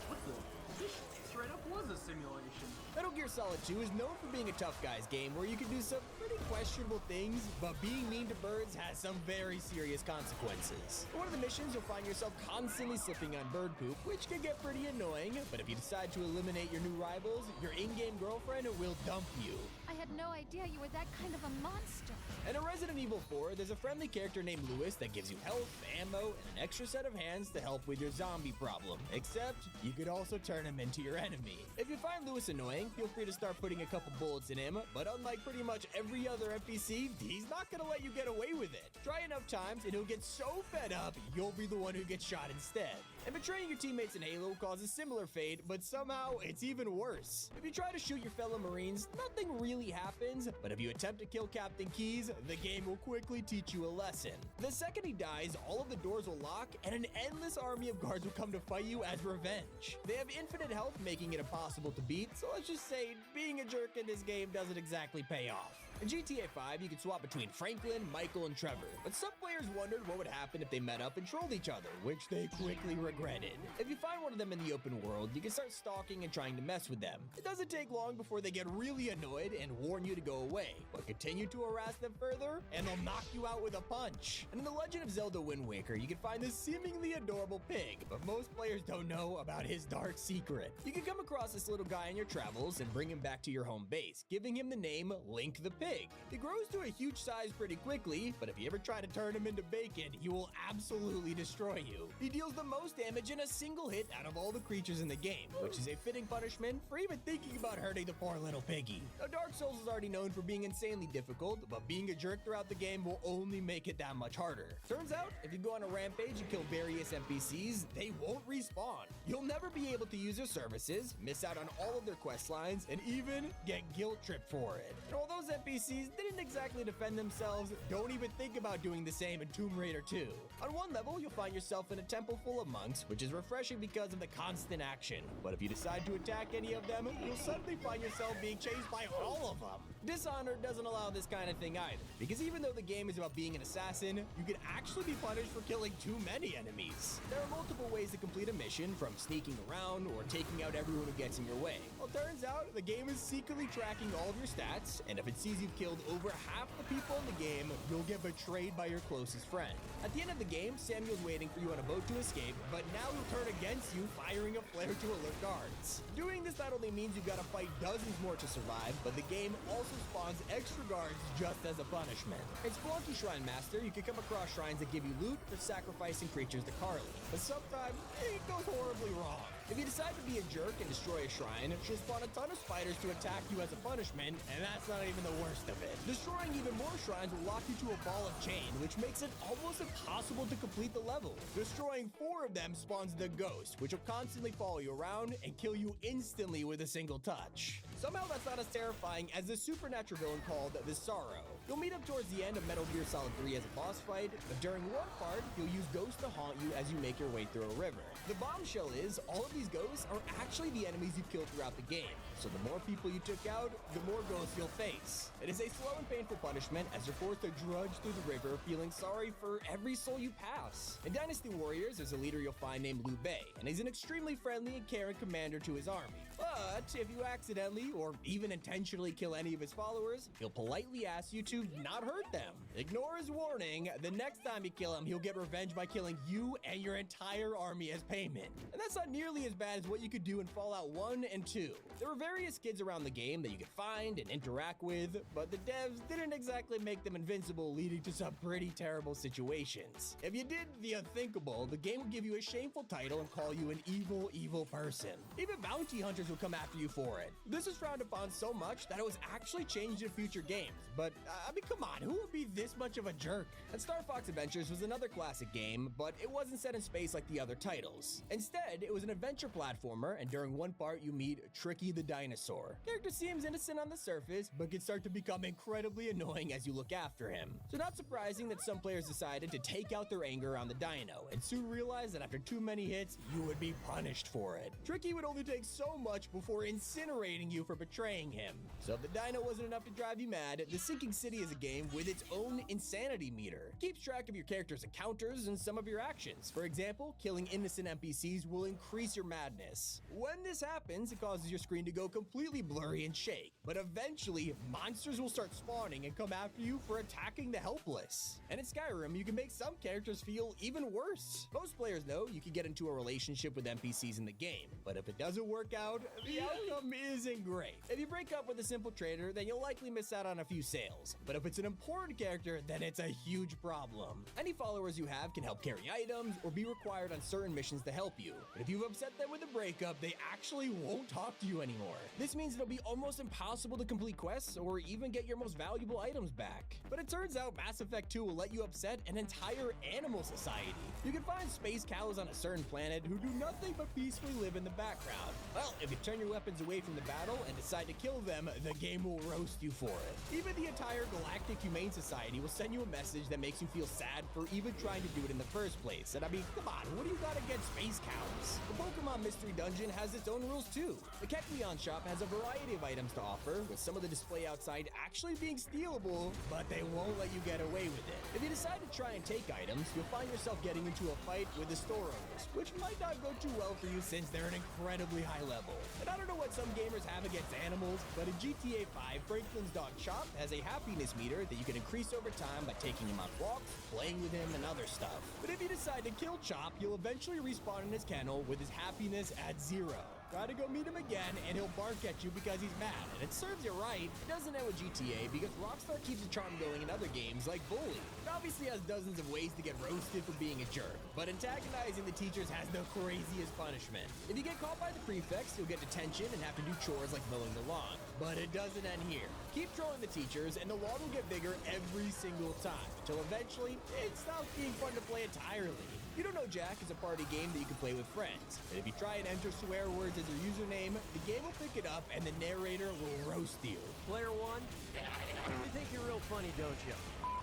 What the? This straight up was a simulation. Metal Gear Solid 2 is known for being a tough guys game where you can do some pretty questionable things, but being mean to birds has some very serious consequences. In one of the missions, you'll find yourself constantly slipping on bird poop, which can get pretty annoying, but if you decide to eliminate your new rivals, your in-game girlfriend will dump you. I had no idea you were that kind of a monster. And in Resident Evil 4, there's a friendly character named Lewis that gives you health, ammo, and an extra set of hands to help with your zombie problem. Except, you could also turn him into your enemy. If you find Lewis annoying, feel free to start putting a couple bullets in him, but unlike pretty much every other NPC, he's not gonna let you get away with it. Try enough times and he'll get so fed up, you'll be the one who gets shot instead. And betraying your teammates in Halo causes similar fate, but somehow it's even worse. If you try to shoot your fellow Marines, nothing really happens, but if you attempt to kill Captain Keyes, the game will quickly teach you a lesson. The second he dies, all of the doors will lock, and an endless army of guards will come to fight you as revenge. They have infinite health, making it impossible to beat, so let's just say being a jerk in this game doesn't exactly pay off. In GTA 5, you can swap between Franklin, Michael, and Trevor, but some players wondered what would happen if they met up and trolled each other, which they quickly regretted. If you find one of them in the open world, you can start stalking and trying to mess with them. It doesn't take long before they get really annoyed and warn you to go away, but continue to harass them further, and they'll knock you out with a punch. And in The Legend of Zelda Wind Waker, you can find this seemingly adorable pig, but most players don't know about his dark secret. You can come across this little guy in your travels and bring him back to your home base, giving him the name Link the Pig. He grows to a huge size pretty quickly, but if you ever try to turn him into bacon, he will absolutely destroy you. He deals the most damage in a single hit out of all the creatures in the game, which is a fitting punishment for even thinking about hurting the poor little piggy. Now, Dark Souls is already known for being insanely difficult, but being a jerk throughout the game will only make it that much harder. Turns out, if you go on a rampage and kill various NPCs, they won't respawn. You'll never be able to use their services, miss out on all of their quest lines, and even get guilt tripped for it. And while those NPCs didn't exactly defend themselves, don't even think about doing the same in Tomb Raider 2. On one level, you'll find yourself in a temple full of monks, which is refreshing because of the constant action. But if you decide to attack any of them, you'll suddenly find yourself being chased by all of them. Dishonored doesn't allow this kind of thing either, because even though the game is about being an assassin, you can actually be punished for killing too many enemies. There are multiple ways to complete a mission, from sneaking around or taking out everyone who gets in your way. Well, turns out the game is secretly tracking all of your stats, and if it sees you've killed over half the people in the game, you'll get betrayed by your closest friend. At the end of the game, Samuel's waiting for you on a boat to escape, but now he'll turn against you, firing a flare to alert guards. Doing this not only means you've got to fight dozens more to survive, but the game also spawns extra guards just as a punishment. In Spelunky Shrine Master, you can come across shrines that give you loot for sacrificing creatures to Carly, but sometimes it goes horribly wrong. If you decide to be a jerk and destroy a shrine, she'll spawn a ton of spiders to attack you as a punishment, and that's not even the worst of it. Destroying even more shrines will lock you to a ball of chain, which makes it almost impossible to complete the level. Destroying 4 of them spawns the Ghost, which will constantly follow you around and kill you instantly with a single touch. Somehow that's not as terrifying as the supernatural villain called the Sorrow. You'll meet up towards the end of Metal Gear Solid 3 as a boss fight, but during one part, you'll use Ghost to haunt you as you make your way through a river. The bombshell is, all of these ghosts are actually the enemies you've killed throughout the game. So the more people you took out, the more ghosts you'll face. It is a slow and painful punishment as you're forced to drudge through the river feeling sorry for every soul you pass. In Dynasty Warriors, there's a leader you'll find named Liu Bei, and he's an extremely friendly and caring commander to his army. But if you accidentally or even intentionally kill any of his followers, he'll politely ask you to not hurt them. Ignore his warning. The next time you kill him, he'll get revenge by killing you and your entire army as payment. And that's not nearly as bad as what you could do in Fallout 1 and 2. There were various kids around the game that you could find and interact with, but the devs didn't exactly make them invincible, leading to some pretty terrible situations. If you did the unthinkable, the game would give you a shameful title and call you an evil, evil person. Even bounty hunters will come after you for it. This is frowned upon so much that it was actually changed in future games, but I mean, come on, who would be this much of a jerk? And Star Fox Adventures was another classic game, but it wasn't set in space like the other titles. Instead, it was an adventure platformer, and during one part you meet Tricky the Dinosaur. Character seems innocent on the surface, but can start to become incredibly annoying as you look after him. So not surprising that some players decided to take out their anger on the dino, and soon realized that after too many hits, you would be punished for it. Tricky would only take so much before incinerating you for betraying him. So if the dino wasn't enough to drive you mad, The Sinking City is a game with its own insanity meter. It keeps track of your character's encounters and some of your actions. For example, killing innocent NPCs will increase your madness. When this happens, it causes your screen to go completely blurry and shake. But eventually, monsters will start spawning and come after you for attacking the helpless. And in Skyrim, you can make some characters feel even worse. Most players know you can get into a relationship with NPCs in the game, but if it doesn't work out, the outcome isn't great. If you break up with a simple trader, then you'll likely miss out on a few sales. But if it's an important character, then it's a huge problem. Any followers you have can help carry items or be required on certain missions to help you. But if you've upset them with a breakup, they actually won't talk to you anymore. This means it'll be almost impossible to complete quests or even get your most valuable items back. But it turns out Mass Effect 2 will let you upset an entire animal society. You can find space cows on a certain planet who do nothing but peacefully live in the background. Well, if you turn your weapons away from the battle and decide to kill them, the game will roast you for it. Even the entire Galactic Humane Society will send you a message that makes you feel sad for even trying to do it in the first place. And I mean, come on, what do you got against space cows? The Pokemon Mystery Dungeon has its own rules too. The Kecleon shop has a variety of items to offer, with some of the display outside actually being stealable, but they won't let you get away with it. If you decide to try and take items, you'll find yourself getting into a fight with the store owners, which might not go too well for you since they're an incredibly high level. And I don't know what some gamers have against animals, but in GTA 5, Franklin's dog Chop has a happiness meter that you can increase over time by taking him on walks, playing with him, and other stuff. But if you decide to kill Chop, you'll eventually respawn in his kennel with his happiness at 0. Try to go meet him again, and he'll bark at you because he's mad, and it serves you right. It doesn't end with GTA, because Rockstar keeps the charm going in other games like Bully. It obviously has dozens of ways to get roasted for being a jerk, but antagonizing the teachers has the craziest punishment. If you get caught by the prefects, you'll get detention and have to do chores like mowing the lawn. But it doesn't end here. Keep trolling the teachers, and the lawn will get bigger every single time, until eventually, it stops being fun to play entirely. You don't know Jack is a party game that you can play with friends, and if you try and enter swear words as your username, the game will pick it up and the narrator will roast you. Player one, you think you're real funny, don't you?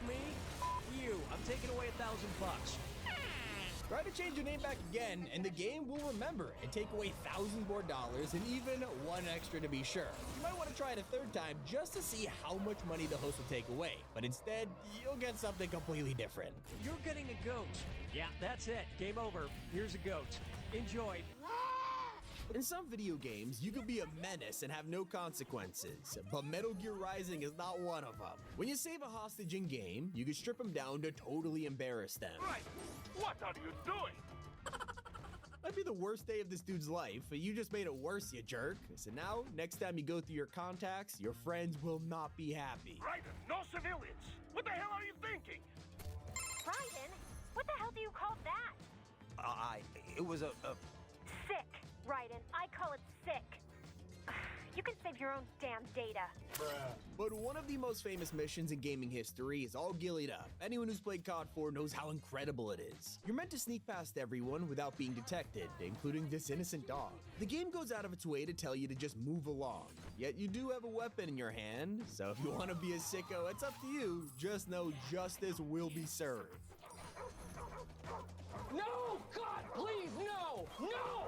Me? You. I'm taking away $1,000. Try to change your name back again, and the game will remember and take away thousands more dollars and even one extra to be sure. You might want to try it a third time just to see how much money the host will take away, but instead, you'll get something completely different. You're getting a goat. Yeah, that's it. Game over. Here's a goat. Enjoy. In some video games, you can be a menace and have no consequences, but Metal Gear Rising is not one of them. When you save a hostage in-game, you can strip them down to totally embarrass them. Right! What are you doing? That'd be the worst day of this dude's life, but you just made it worse, you jerk. So now, next time you go through your contacts, your friends will not be happy. Raiden, no civilians! What the hell are you thinking? Raiden? What the hell do you call that? It was a... Sick, Raiden. I call it sick. You can save your own damn data. But one of the most famous missions in gaming history is all gillied up. Anyone who's played COD 4 knows how incredible it is. You're meant to sneak past everyone without being detected, including this innocent dog. The game goes out of its way to tell you to just move along. Yet you do have a weapon in your hand, so if you want to be a sicko, it's up to you. Just know justice will be served. No! God, please, no! No!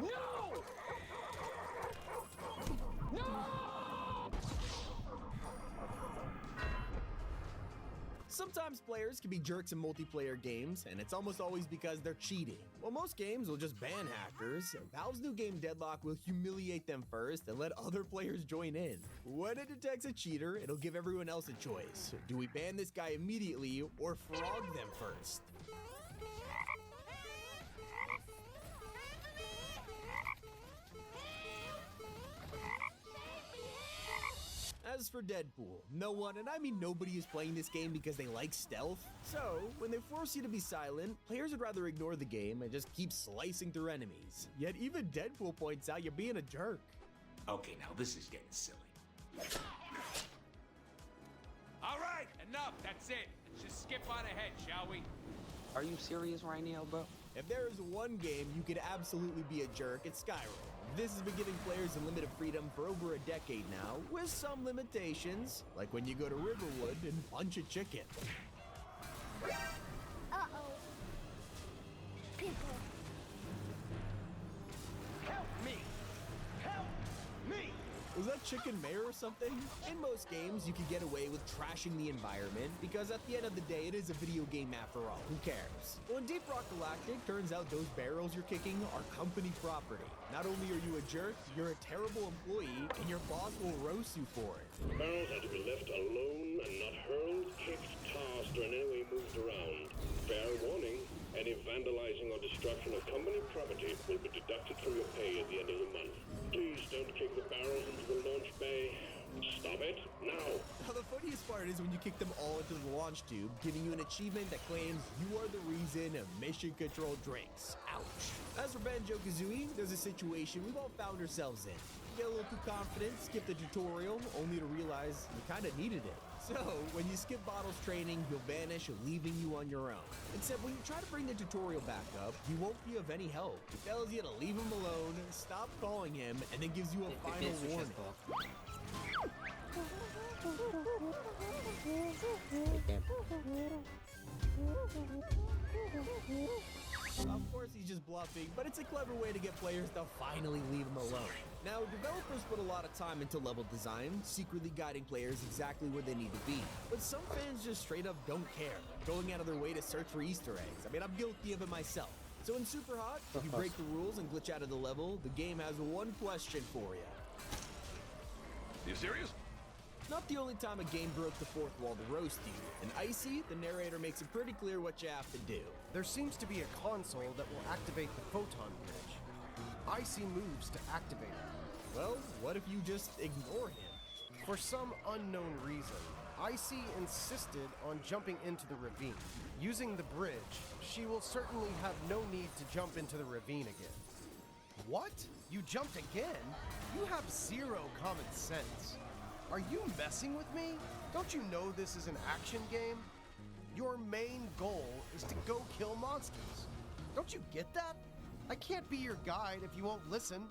No! No! Sometimes players can be jerks in multiplayer games, and it's almost always because they're cheating. Well, most games will just ban hackers. Valve's new game Deadlock will humiliate them first and let other players join in. When it detects a cheater, it'll give everyone else a choice. Do we ban this guy immediately or frog them first? As for Deadpool, no one, and I mean nobody, is playing this game because they like stealth. So, when they force you to be silent, players would rather ignore the game and just keep slicing through enemies. Yet even Deadpool points out you're being a jerk. Okay, now this is getting silly. All right, enough. That's it. Let's just skip on ahead, shall we? Are you serious right now, bro? If there is one game you could absolutely be a jerk, it's Skyrim. This has been giving players unlimited freedom for over a decade now, with some limitations, like when you go to Riverwood and punch a chicken. Uh-oh. People. Help me! Help me! Was that chicken mayor or something? In most games, you can get away with trashing the environment, because at the end of the day, it is a video game after all. Who cares? Well, in Deep Rock Galactic, turns out those barrels you're kicking are company property. Not only are you a jerk, you're a terrible employee, and your boss will roast you for it. Barrels are to be left alone and not hurled, kicked, tossed, or in any way moved around. Fair warning, any vandalizing or destruction of company property will be deducted from your pay at the end of the month. Please don't kick the barrels into the launch bay. Stop it, now! Now, the funniest part is when you kick them all into the launch tube, giving you an achievement that claims you are the reason Mission Control drinks. Ouch. As for Banjo-Kazooie, there's a situation we've all found ourselves in. You get a little too confident, skip the tutorial, only to realize you kinda needed it. So, when you skip Bottle's training, he'll vanish, leaving you on your own. Except when you try to bring the tutorial back up, he won't be of any help. He tells you to leave him alone, stop calling him, and then gives you a final warning. Of course he's just bluffing, but it's a clever way to get players to finally leave him alone. Now, developers put a lot of time into level design, secretly guiding players exactly where they need to be. But some fans just straight up don't care, going out of their way to search for Easter eggs. I mean, I'm guilty of it myself. So in Super Hot, if you break the rules and glitch out of the level, the game has one question for you. You serious? Not the only time a game broke the fourth wall to roast you. In Icy, the narrator makes it pretty clear what you have to do. There seems to be a console that will activate the photon bridge. Icy moves to activate it. Well, what if you just ignore him? For some unknown reason, Icy insisted on jumping into the ravine. Using the bridge, she will certainly have no need to jump into the ravine again. What? You jumped again? You have zero common sense. Are you messing with me? Don't you know this is an action game? Your main goal is to go kill monsters. Don't you get that? I can't be your guide if you won't listen.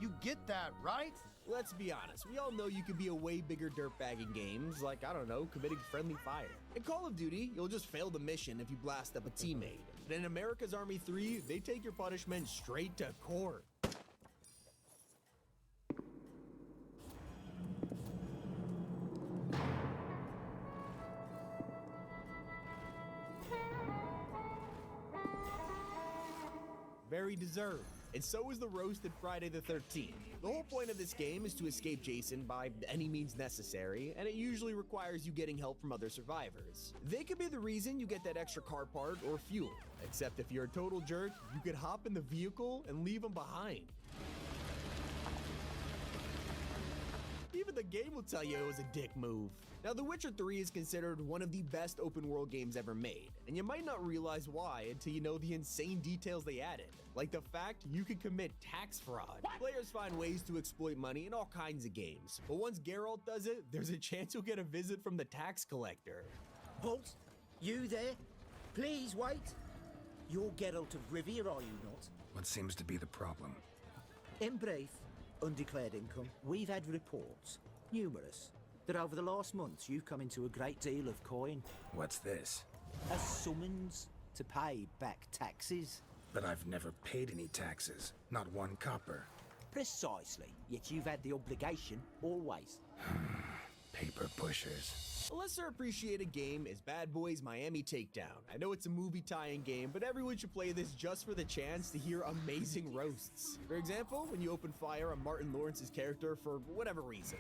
You get that, right? Let's be honest, we all know you could be a way bigger dirtbag in games, like, I don't know, committing friendly fire. In Call of Duty, you'll just fail the mission if you blast up a teammate. But in America's Army 3, they take your punishment straight to court. Very deserved. And so is the roasted Friday the 13th. The whole point of this game is to escape Jason by any means necessary, and it usually requires you getting help from other survivors. They could be the reason you get that extra car part or fuel, except if you're a total jerk, you could hop in the vehicle and leave them behind. Even the game will tell you it was a dick move. Now, The Witcher 3 is considered one of the best open world games ever made, and you might not realize why until you know the insane details they added, like the fact you can commit tax fraud. What? Players find ways to exploit money in all kinds of games, but once Geralt does it, there's a chance you'll get a visit from the tax collector. Halt! You there? Please wait! You're Geralt of Rivia, are you not? What seems to be the problem? In brief, undeclared income. We've had reports, numerous, that over the last months you've come into a great deal of coin. What's this? A summons to pay back taxes. But I've never paid any taxes, not 1 copper. Precisely. Yet you've had the obligation, always. Paper pushers. A lesser appreciated game is Bad Boys Miami Takedown. I know it's a movie tie-in game, but everyone should play this just for the chance to hear amazing roasts. For example, when you open fire on Martin Lawrence's character for whatever reason.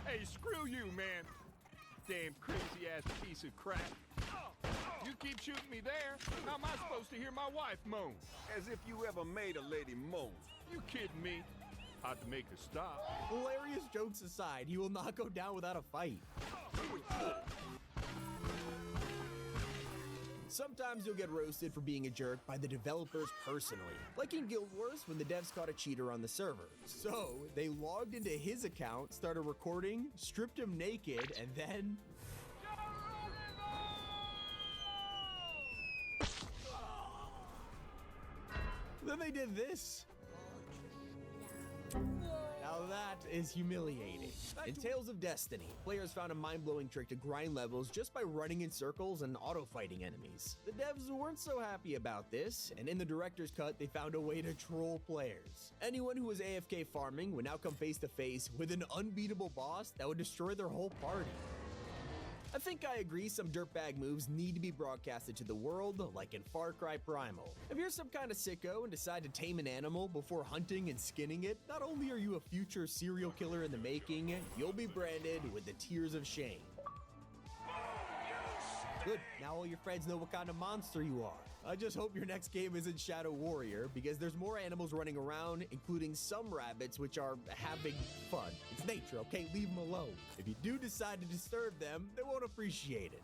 Hey, screw you, man. Damn crazy-ass piece of crap. You keep shooting me there, how am I supposed to hear my wife moan? As if you ever made a lady moan. You kidding me? Hard to make her stop. Hilarious jokes aside, he will not go down without a fight. Sometimes you'll get roasted for being a jerk by the developers personally, like in Guild Wars when the devs caught a cheater on the server. So, they logged into his account, started recording, stripped him naked, and then... Then they did this. Now that is humiliating. In Tales of Destiny, players found a mind-blowing trick to grind levels just by running in circles and auto-fighting enemies. The devs weren't so happy about this, and in the director's cut, they found a way to troll players. Anyone who was AFK farming would now come face-to-face with an unbeatable boss that would destroy their whole party. I think I agree some dirtbag moves need to be broadcasted to the world, like in Far Cry Primal. If you're some kind of sicko and decide to tame an animal before hunting and skinning it, not only are you a future serial killer in the making, you'll be branded with the tears of shame. Good, now all your friends know what kind of monster you are. I just hope your next game isn't Shadow Warrior, because there's more animals running around, including some rabbits which are having fun. It's nature, okay? Leave them alone. If you do decide to disturb them, they won't appreciate it.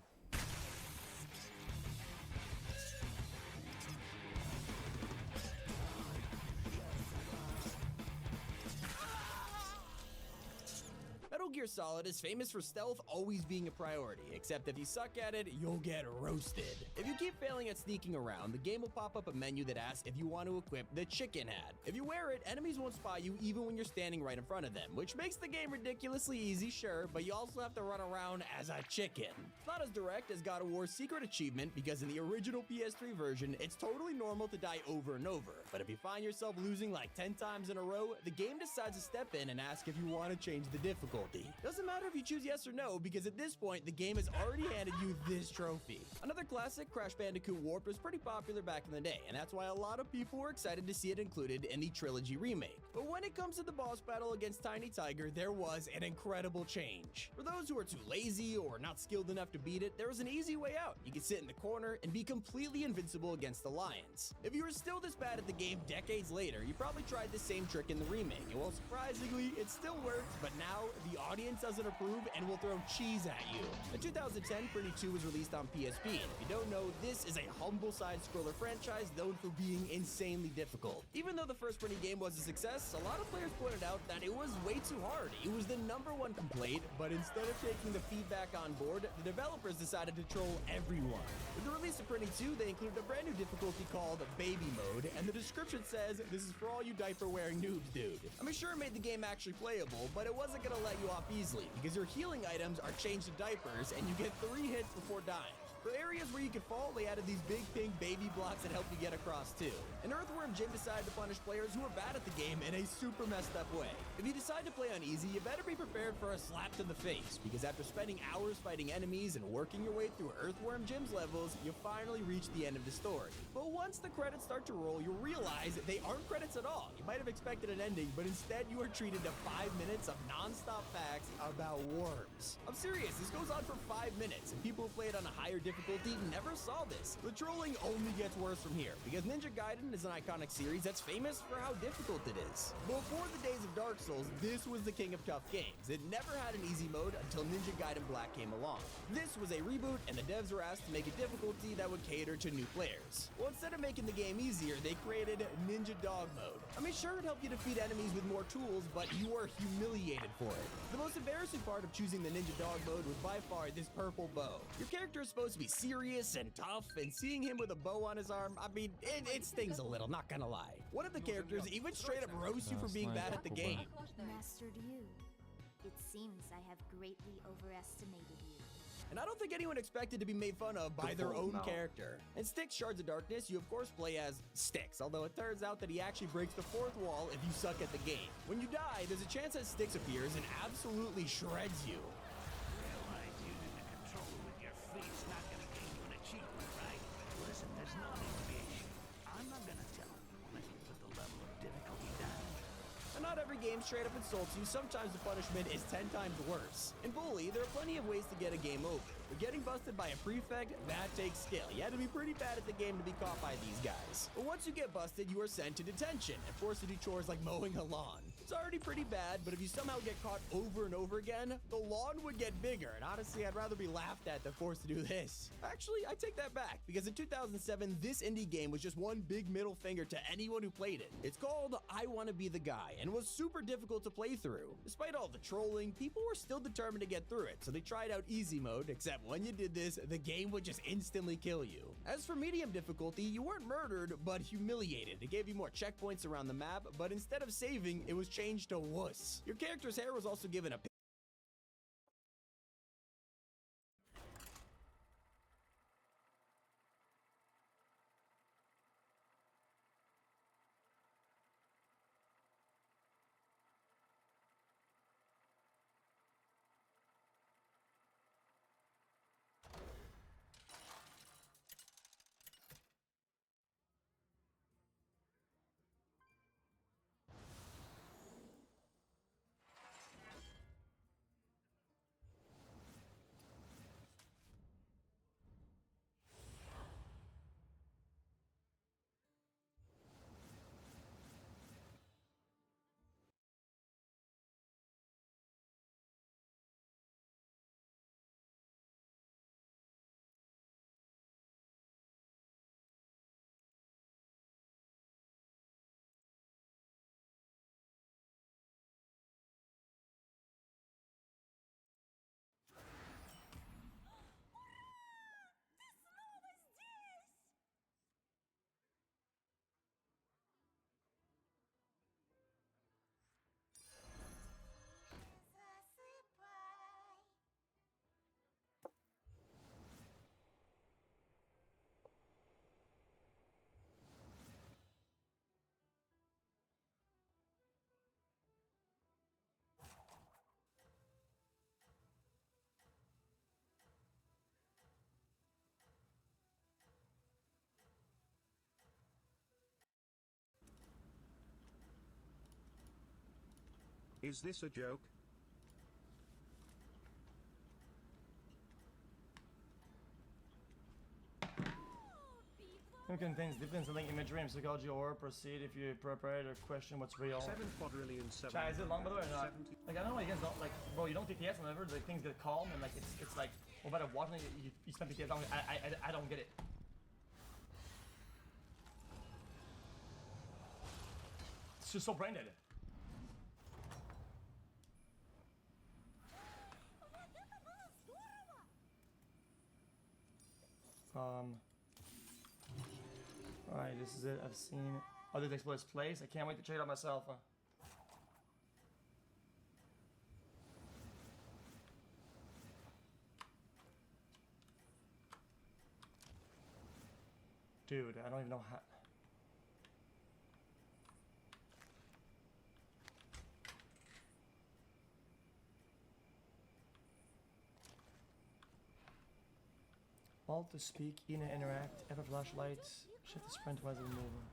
Metal Gear Solid is famous for stealth always being a priority, except if you suck at it, you'll get roasted. If you keep failing at sneaking around, the game will pop up a menu that asks if you want to equip the chicken hat. If you wear it, enemies won't spot you even when you're standing right in front of them, which makes the game ridiculously easy, sure, but you also have to run around as a chicken. It's not as direct as God of War's secret achievement, because in the original PS3 version, it's totally normal to die over and over. But if you find yourself losing like 10 times in a row, the game decides to step in and ask if you want to change the difficulty. Doesn't matter if you choose yes or no, because at this point, the game has already handed you this trophy. Another classic, Crash Bandicoot Warped, was pretty popular back in the day, and that's why a lot of people were excited to see it included in the trilogy remake. But when it comes to the boss battle against Tiny Tiger, there was an incredible change. For those who are too lazy or not skilled enough to beat it, there was an easy way out. You could sit in the corner and be completely invincible against the lions. If you were still this bad at the game decades later, you probably tried the same trick in the remake, and well, surprisingly, it still works, but now the audience doesn't approve and will throw cheese at you. In 2010, Pretty 2 was released on PSP, and if you don't know, this is a humble side-scroller franchise known for being insanely difficult. Even though the first Pretty game was a success, a lot of players pointed out that it was way too hard. It was the #1 complaint, but instead of taking the feedback on board, the developers decided to troll everyone. With the release of Pretty 2, they included a brand new difficulty called Baby Mode, and the description says, "This is for all you diaper-wearing noobs, dude." I mean, sure, it made the game actually playable, but it wasn't gonna let you off easily, because your healing items are changed to diapers, and you get 3 hits before dying. For areas where you could fall, they added these big pink baby blocks that help you get across too. An Earthworm Jim decided to punish players who were bad at the game in a super messed up way. If you decide to play on easy, you better be prepared for a slap to the face, because after spending hours fighting enemies and working your way through Earthworm Jim's levels, you finally reach the end of the story. But once the credits start to roll, you'll realize they aren't credits at all. You might have expected an ending, but instead you are treated to 5 minutes of non-stop facts about worms. I'm serious, this goes on for 5 minutes, and people who play it on a higher difficulty never saw this. The trolling only gets worse from here, because Ninja Gaiden is an iconic series that's famous for how difficult it is. Before the days of Dark Souls, this was the king of tough games. It never had an easy mode until Ninja Gaiden Black came along. This was a reboot, and the devs were asked to make a difficulty that would cater to new players. Well, instead of making the game easier, they created Ninja Dog Mode. I mean, sure, it helped you defeat enemies with more tools, but you were humiliated for it. The most embarrassing part of choosing the Ninja Dog Mode was by far this purple bow. Your character is supposed to be serious and tough, and seeing him with a bow on his arm, I mean, it stings a little, not gonna lie. One of the characters even straight up roasts you for being bad at the game. Mastered you. It seems I have greatly overestimated you. and I don't think anyone expected to be made fun of by their own character. In Styx Shards of Darkness, you of course play as Styx, although it turns out that he actually breaks the fourth wall if you suck at the game. When you die, there's a chance that Styx appears and absolutely shreds you. Realize using the controller with your feet's not gonna gain you an achievement, right? Listen, there's no deviation. I'm not gonna tell you unless you put the level of difficulty down. And not every game straight up insults you. Sometimes the punishment is 10 times worse. In Bully, there are plenty of ways to get a game over. But getting busted by a prefect, that takes skill. You had to be pretty bad at the game to be caught by these guys. But once you get busted, you are sent to detention and forced to do chores like mowing a lawn. It's already pretty bad, but if you somehow get caught over and over again, the lawn would get bigger. And honestly, I'd rather be laughed at than forced to do this. Actually, I take that back, because in 2007, this indie game was just one big middle finger to anyone who played it. It's called I Wanna Be the Guy, and was super difficult to play through. Despite all the trolling, people were still determined to get through it, so they tried out easy mode, except when you did this, the game would just instantly kill you. As for medium difficulty, you weren't murdered, but humiliated. It gave you more checkpoints around the map, but instead of saving, it was changed to wuss. Your character's hair was also given a Is this a joke? It contains different selling imagery and psychology, or proceed if you appropriate or question what's real. 7 quadrillion 7. Chai, is it long by the way or not? Like, I don't know why you guys don't, like, bro, you don't PTS whenever the things get calm and, like, it's like, well, better watching it, you spend PTS long. I don't get it. It's just so brain dead. Alright, this is it. I've seen other Exploits place. I can't wait to check it out myself. Dude, I don't even know how. Alt to speak, in and interact, ever flashlight, shift to sprint while moving.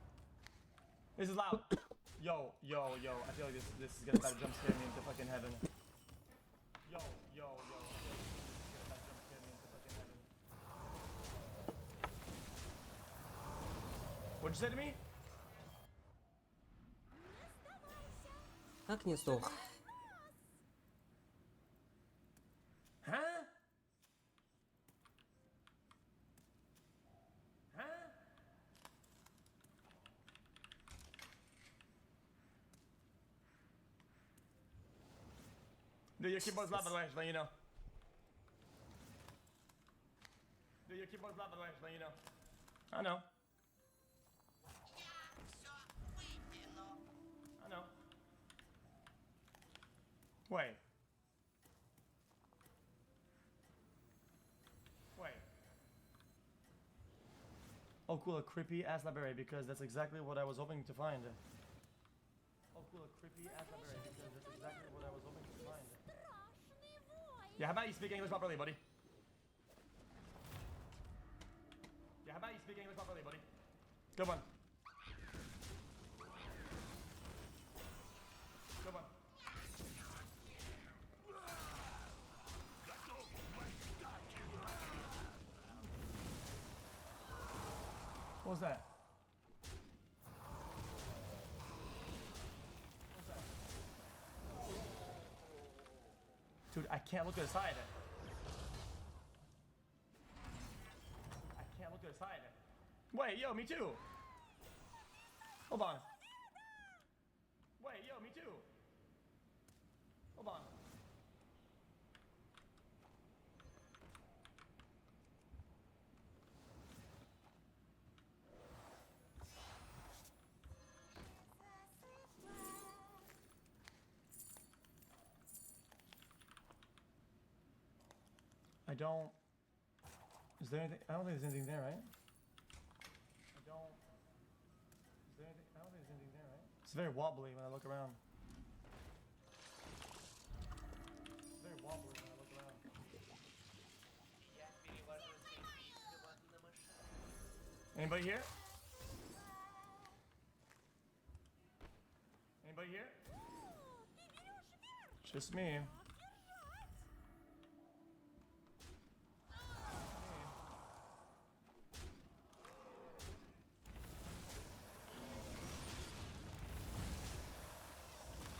This is loud! Yo, I feel like this is gonna try to jump scare me into fucking heaven. Yo, I feel like this is gonna try to jump scare me into fucking heaven. What'd you say to me? Как не сдох? Huh? Dude, your keyboard's loud by the way, just letting you know. Dude, your keyboard's loud by the way, just letting you know. I know. I know. Wait. Oh cool, a creepy ass library, because that's exactly what I was hoping to find. Oh cool, a creepy ass library, because that's exactly what I was hoping to find. Yeah, how about you speak English properly, buddy? Yeah, how about you speak English properly, buddy? Good one. Good one. What was that? What's that? Dude, I can't look to the side. I can't look to the side. Wait, yo, me too. Hold on. Wait, yo, me too. Hold on. I don't. Is there anything? I don't think there's anything there, right? I don't. Is there anything? I don't think there's anything there, right? It's very wobbly when I look around. It's very wobbly when I look around. Anybody here? Anybody here? Just me.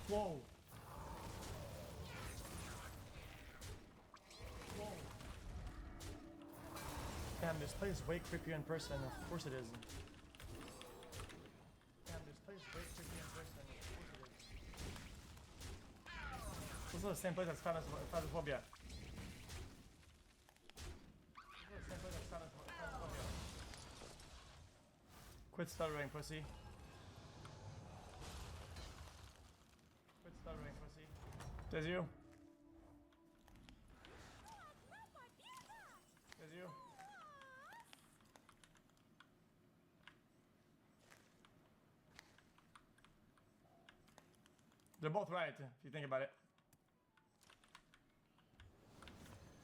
Whoa. Whoa. Damn, this place is way creepier in person. Of course it is. Damn, this place is way creepier in person. Of course it is. This is the same place as Phasmophobia. This is the same place as Phasmophobia. Quit stuttering, pussy. Stuttering, pussy. There's you. There's you. They're both right, if you think about it.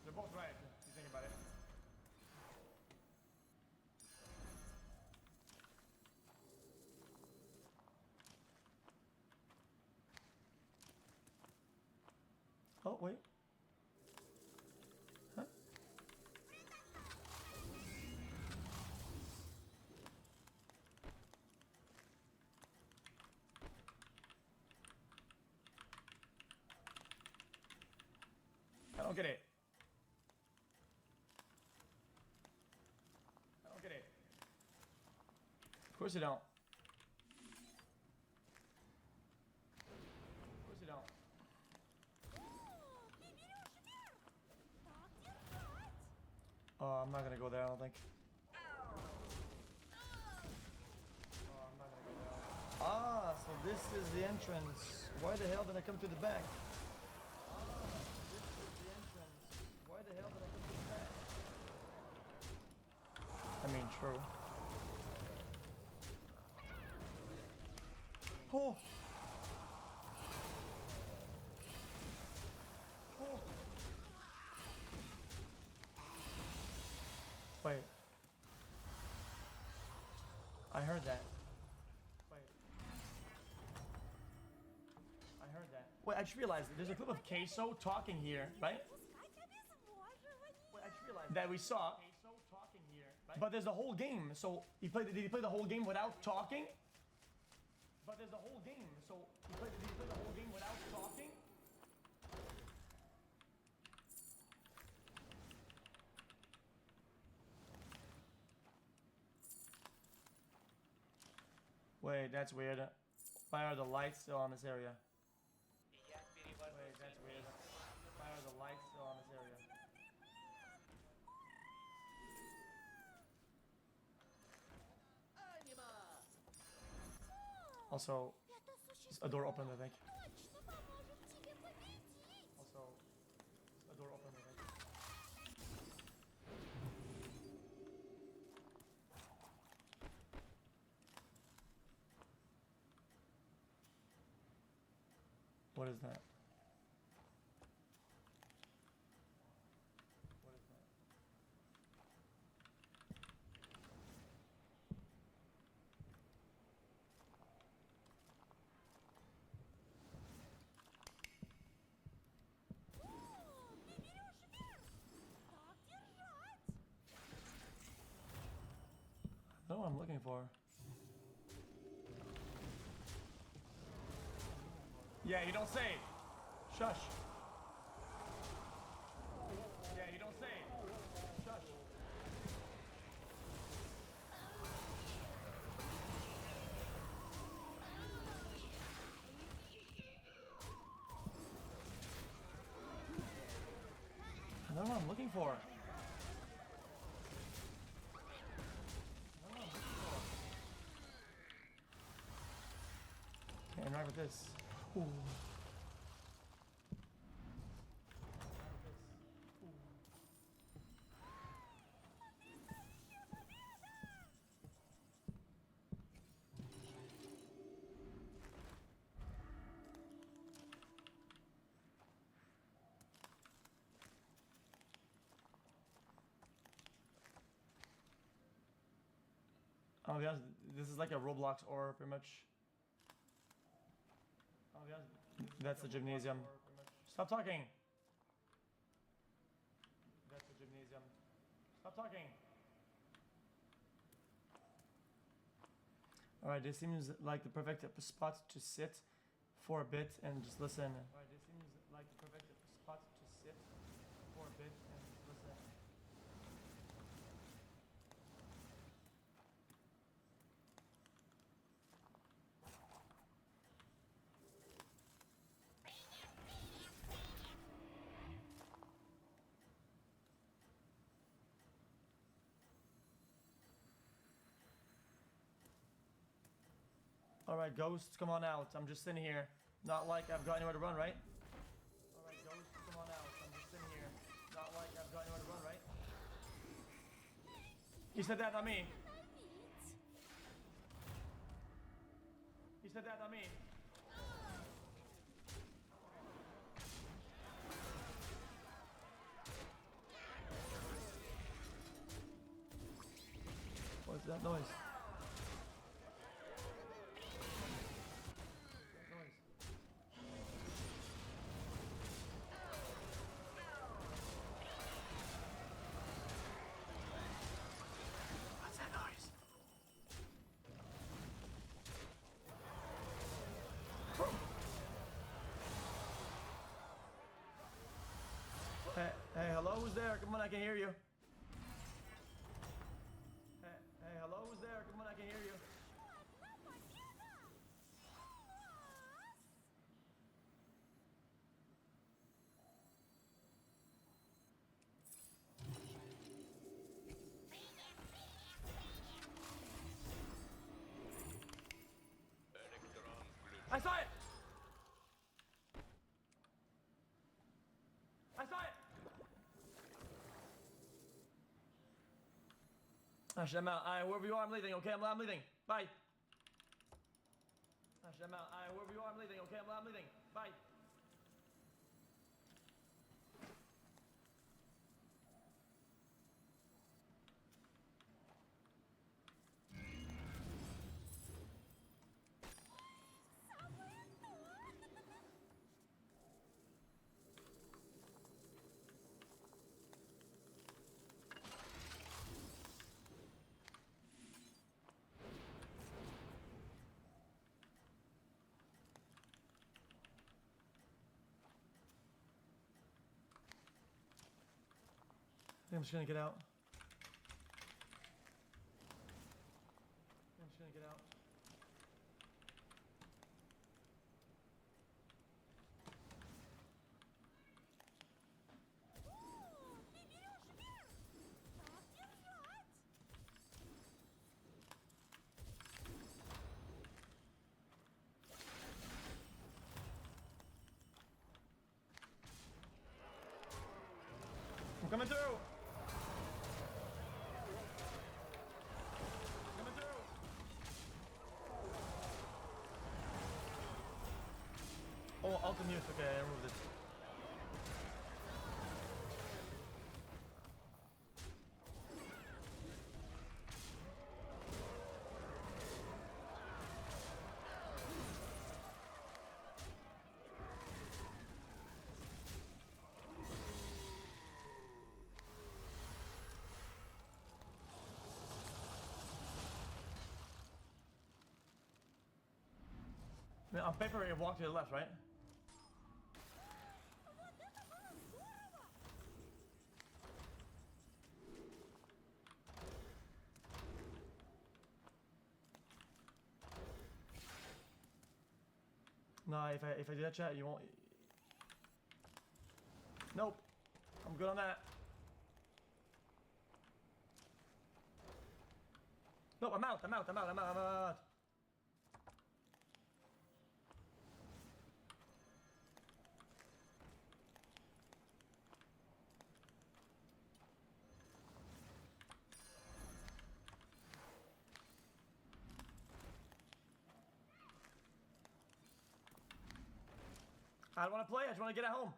They're both right, if you think about it. Oh, wait. Huh? I don't get it. I don't get it. Of course you don't. Of course you don't. Oh, I'm not gonna go there, I don't think. Oh, I'm not gonna go there. Ah, so this is the entrance. Why the hell did I come to the back? Ah, this is the entrance. Why the hell did I come to the back? I mean, true. Oh! Oh! Wait. I heard that. Wait. I heard that. Wait, I just realized there's a clip of Queso talking here, right? Wait, I just realized that we saw Queso talking here, right? But there's a whole game, so did he play the whole game without talking? But there's a whole game, so did he play the whole game without talking? Wait, that's weird. Why are the lights still on this area? Wait, that's weird. Why are the lights still on this area? Also, just a door opened, I think. Also, a door opened, I think. What is that? I don't know what I'm looking for. Yeah, you don't say. Shush. Yeah, you don't say. Shush. I don't know what I'm looking for. Can't interact with this. Ooh. I'll be honest, this is like a Roblox or pretty much. I'll be honest, that's the gymnasium. Stop talking. That's the gymnasium. Stop talking. Alright, this seems like the perfect spot to sit for a bit and just listen. Alright, this seems like the perfect spot to sit for a bit and just listen. Alright, ghosts, come on out. I'm just sitting here. Not like I've got anywhere to run, right? Alright, ghosts, come on out. I'm just sitting here. Not like I've got anywhere to run, right? He said that, not me. He said that, not me. What's that noise? Hey, hello, who's there? Come on, I can hear you. Hey, hello, who's there? Come on, I can hear you. I saw it! I saw it! Actually, I'm out. Wherever you are, I'm leaving, okay? I'm leaving. Bye. Actually, I'm out. Wherever you are, I'm leaving, okay? I'm leaving. Bye. I think I'm just gonna get out. I'm just gonna get out. I'm coming through! Alt mute, okay, I removed it. On paper, you walk to the left, right? No, if I do that chat, you won't. Nope. I'm good on that. Nope, I'm out. I don't want to play, I just want to get at home.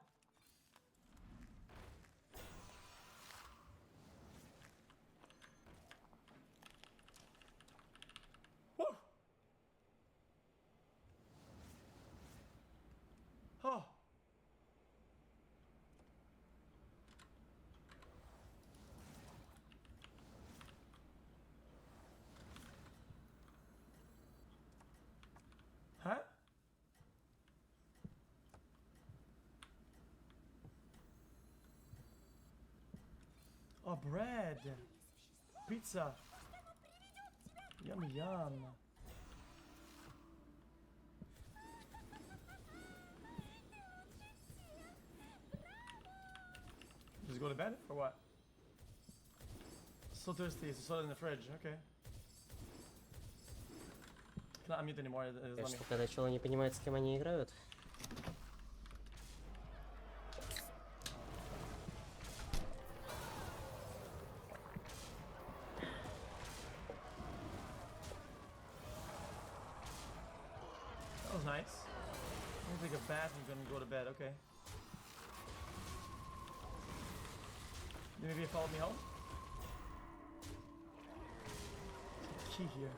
Woo! Oh. Huh? Oh, bread. Pizza. Yum, yum. Just go to bed or what? So thirsty, it's soda in the fridge, okay. Cannot unmute anymore. Что, когда человек не понимает, с кем они играют? That was nice. I'm gonna take a bath and then go to bed, okay. Maybe you followed me home? Key here.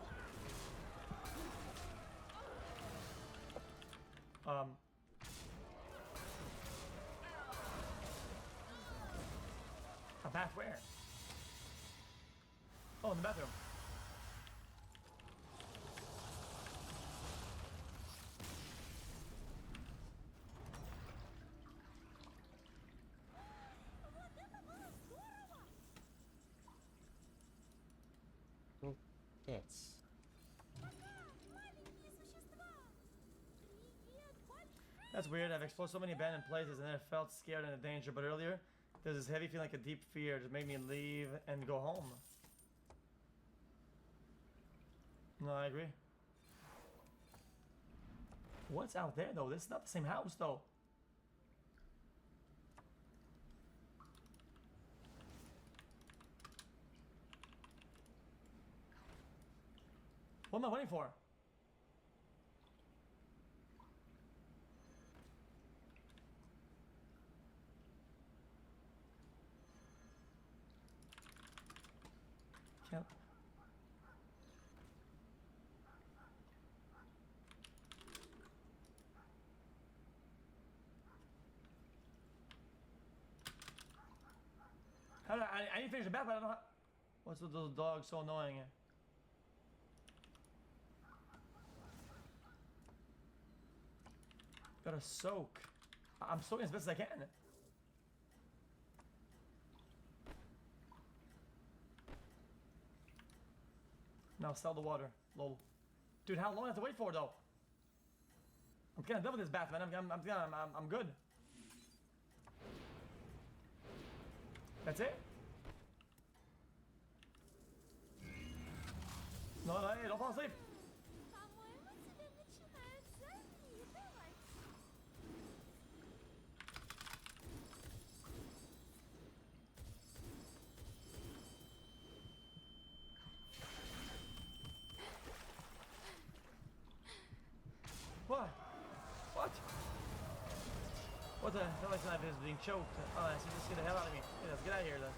A bath where? Oh, in the bathroom. Yes. That's weird. I've explored so many abandoned places and then I felt scared and in danger, but earlier there's this heavy feeling, like a deep fear, just made me leave and go home. No, I agree. What's out there though? This is not the same house though. What am I waiting for? Can't. How do I need to finish the bath, but I don't know how. What's with those dogs so annoying? Gotta soak. I'm soaking as best as I can. Now sell the water. Lol. Dude, how long do I have to wait for though? I'm kind of done with this bath, man. I'm good. That's it? No, hey, don't fall asleep. What? What? What the hell is that? Is being choked. Oh, I see. Just get the hell out of me. Yeah, let's get out of here then.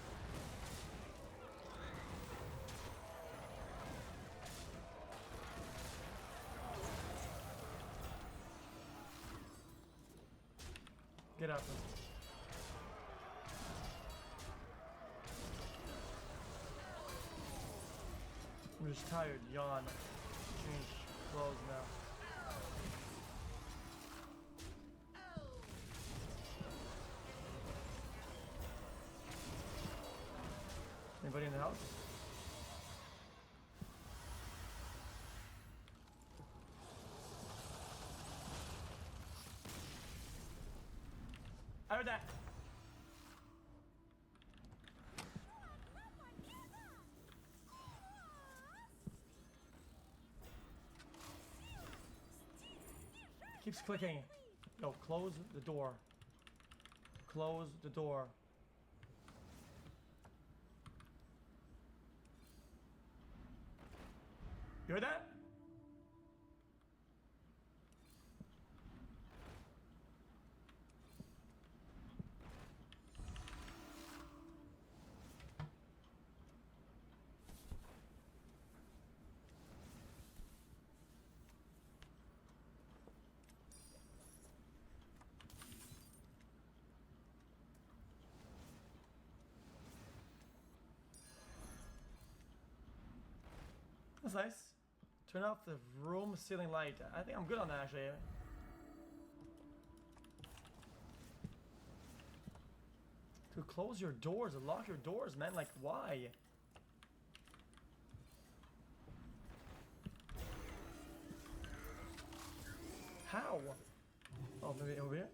Get up. I'm just tired. Yawn. Change clothes now. Anybody in the house? I heard that. Keeps clicking. Yo, close the door. Close the door. You heard that? That's nice. Turn off the room ceiling light. I think I'm good on that actually. To close your doors and lock your doors, man. Like, why? How? Oh, maybe over here?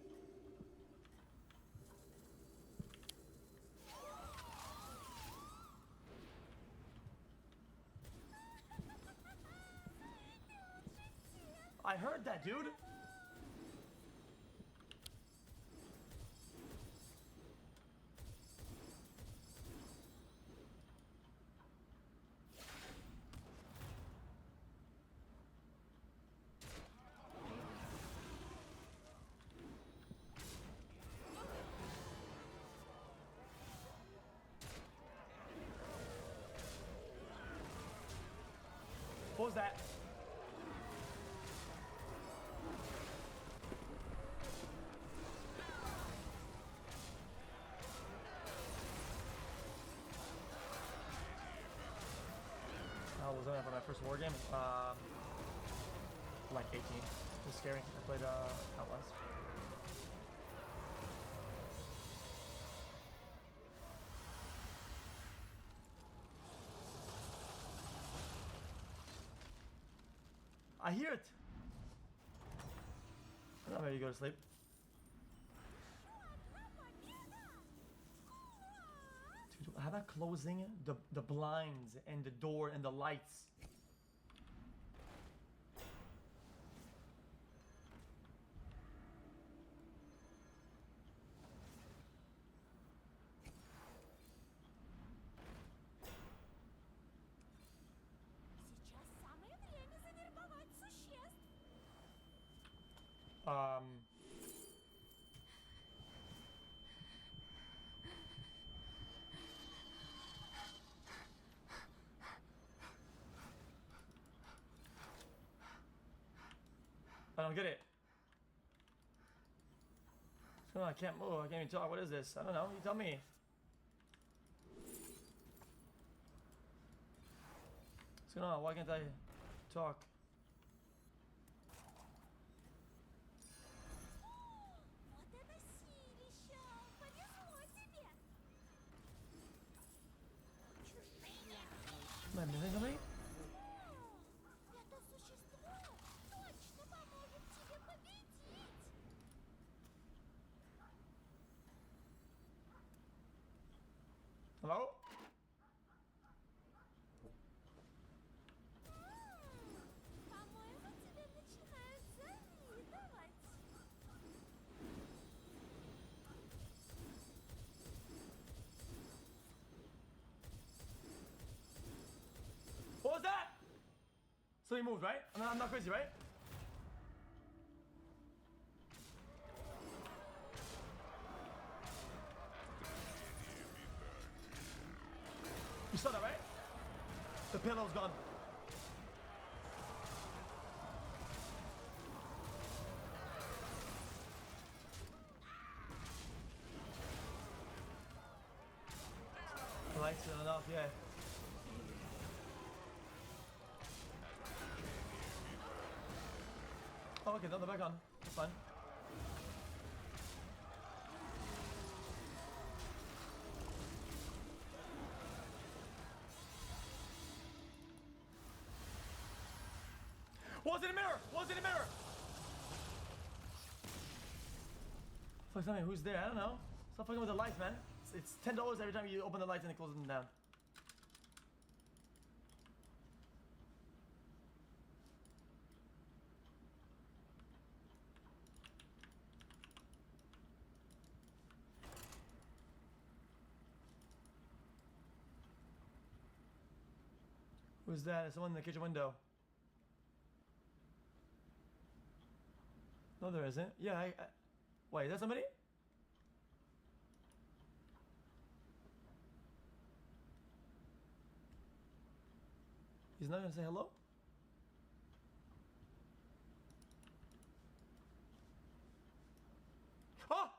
I heard that, dude. What was that? Was that for my first war game? Like 18. It was scary. I played Outlast. I hear it. I'm ready to go to sleep. How about closing the blinds and the door and the lights? I don't get it. So I can't move. I can't even talk. What is this? I don't know. You tell me. What's going on? Why can't I talk? Am I missing something? Hello? What was that? So he moved, right? I'm not crazy, right? The pillow's gone. The light's still enough, yeah. Oh, okay, they're back on. That's fine. What's in the mirror? What's in the mirror? Fuck, tell me who's there? I don't know. Stop fucking with the lights, man. It's $10 every time you open the lights and it closes them down. Who's that? There's someone in the kitchen window. No, there isn't. Yeah, wait, is that somebody? He's not gonna say hello? Oh!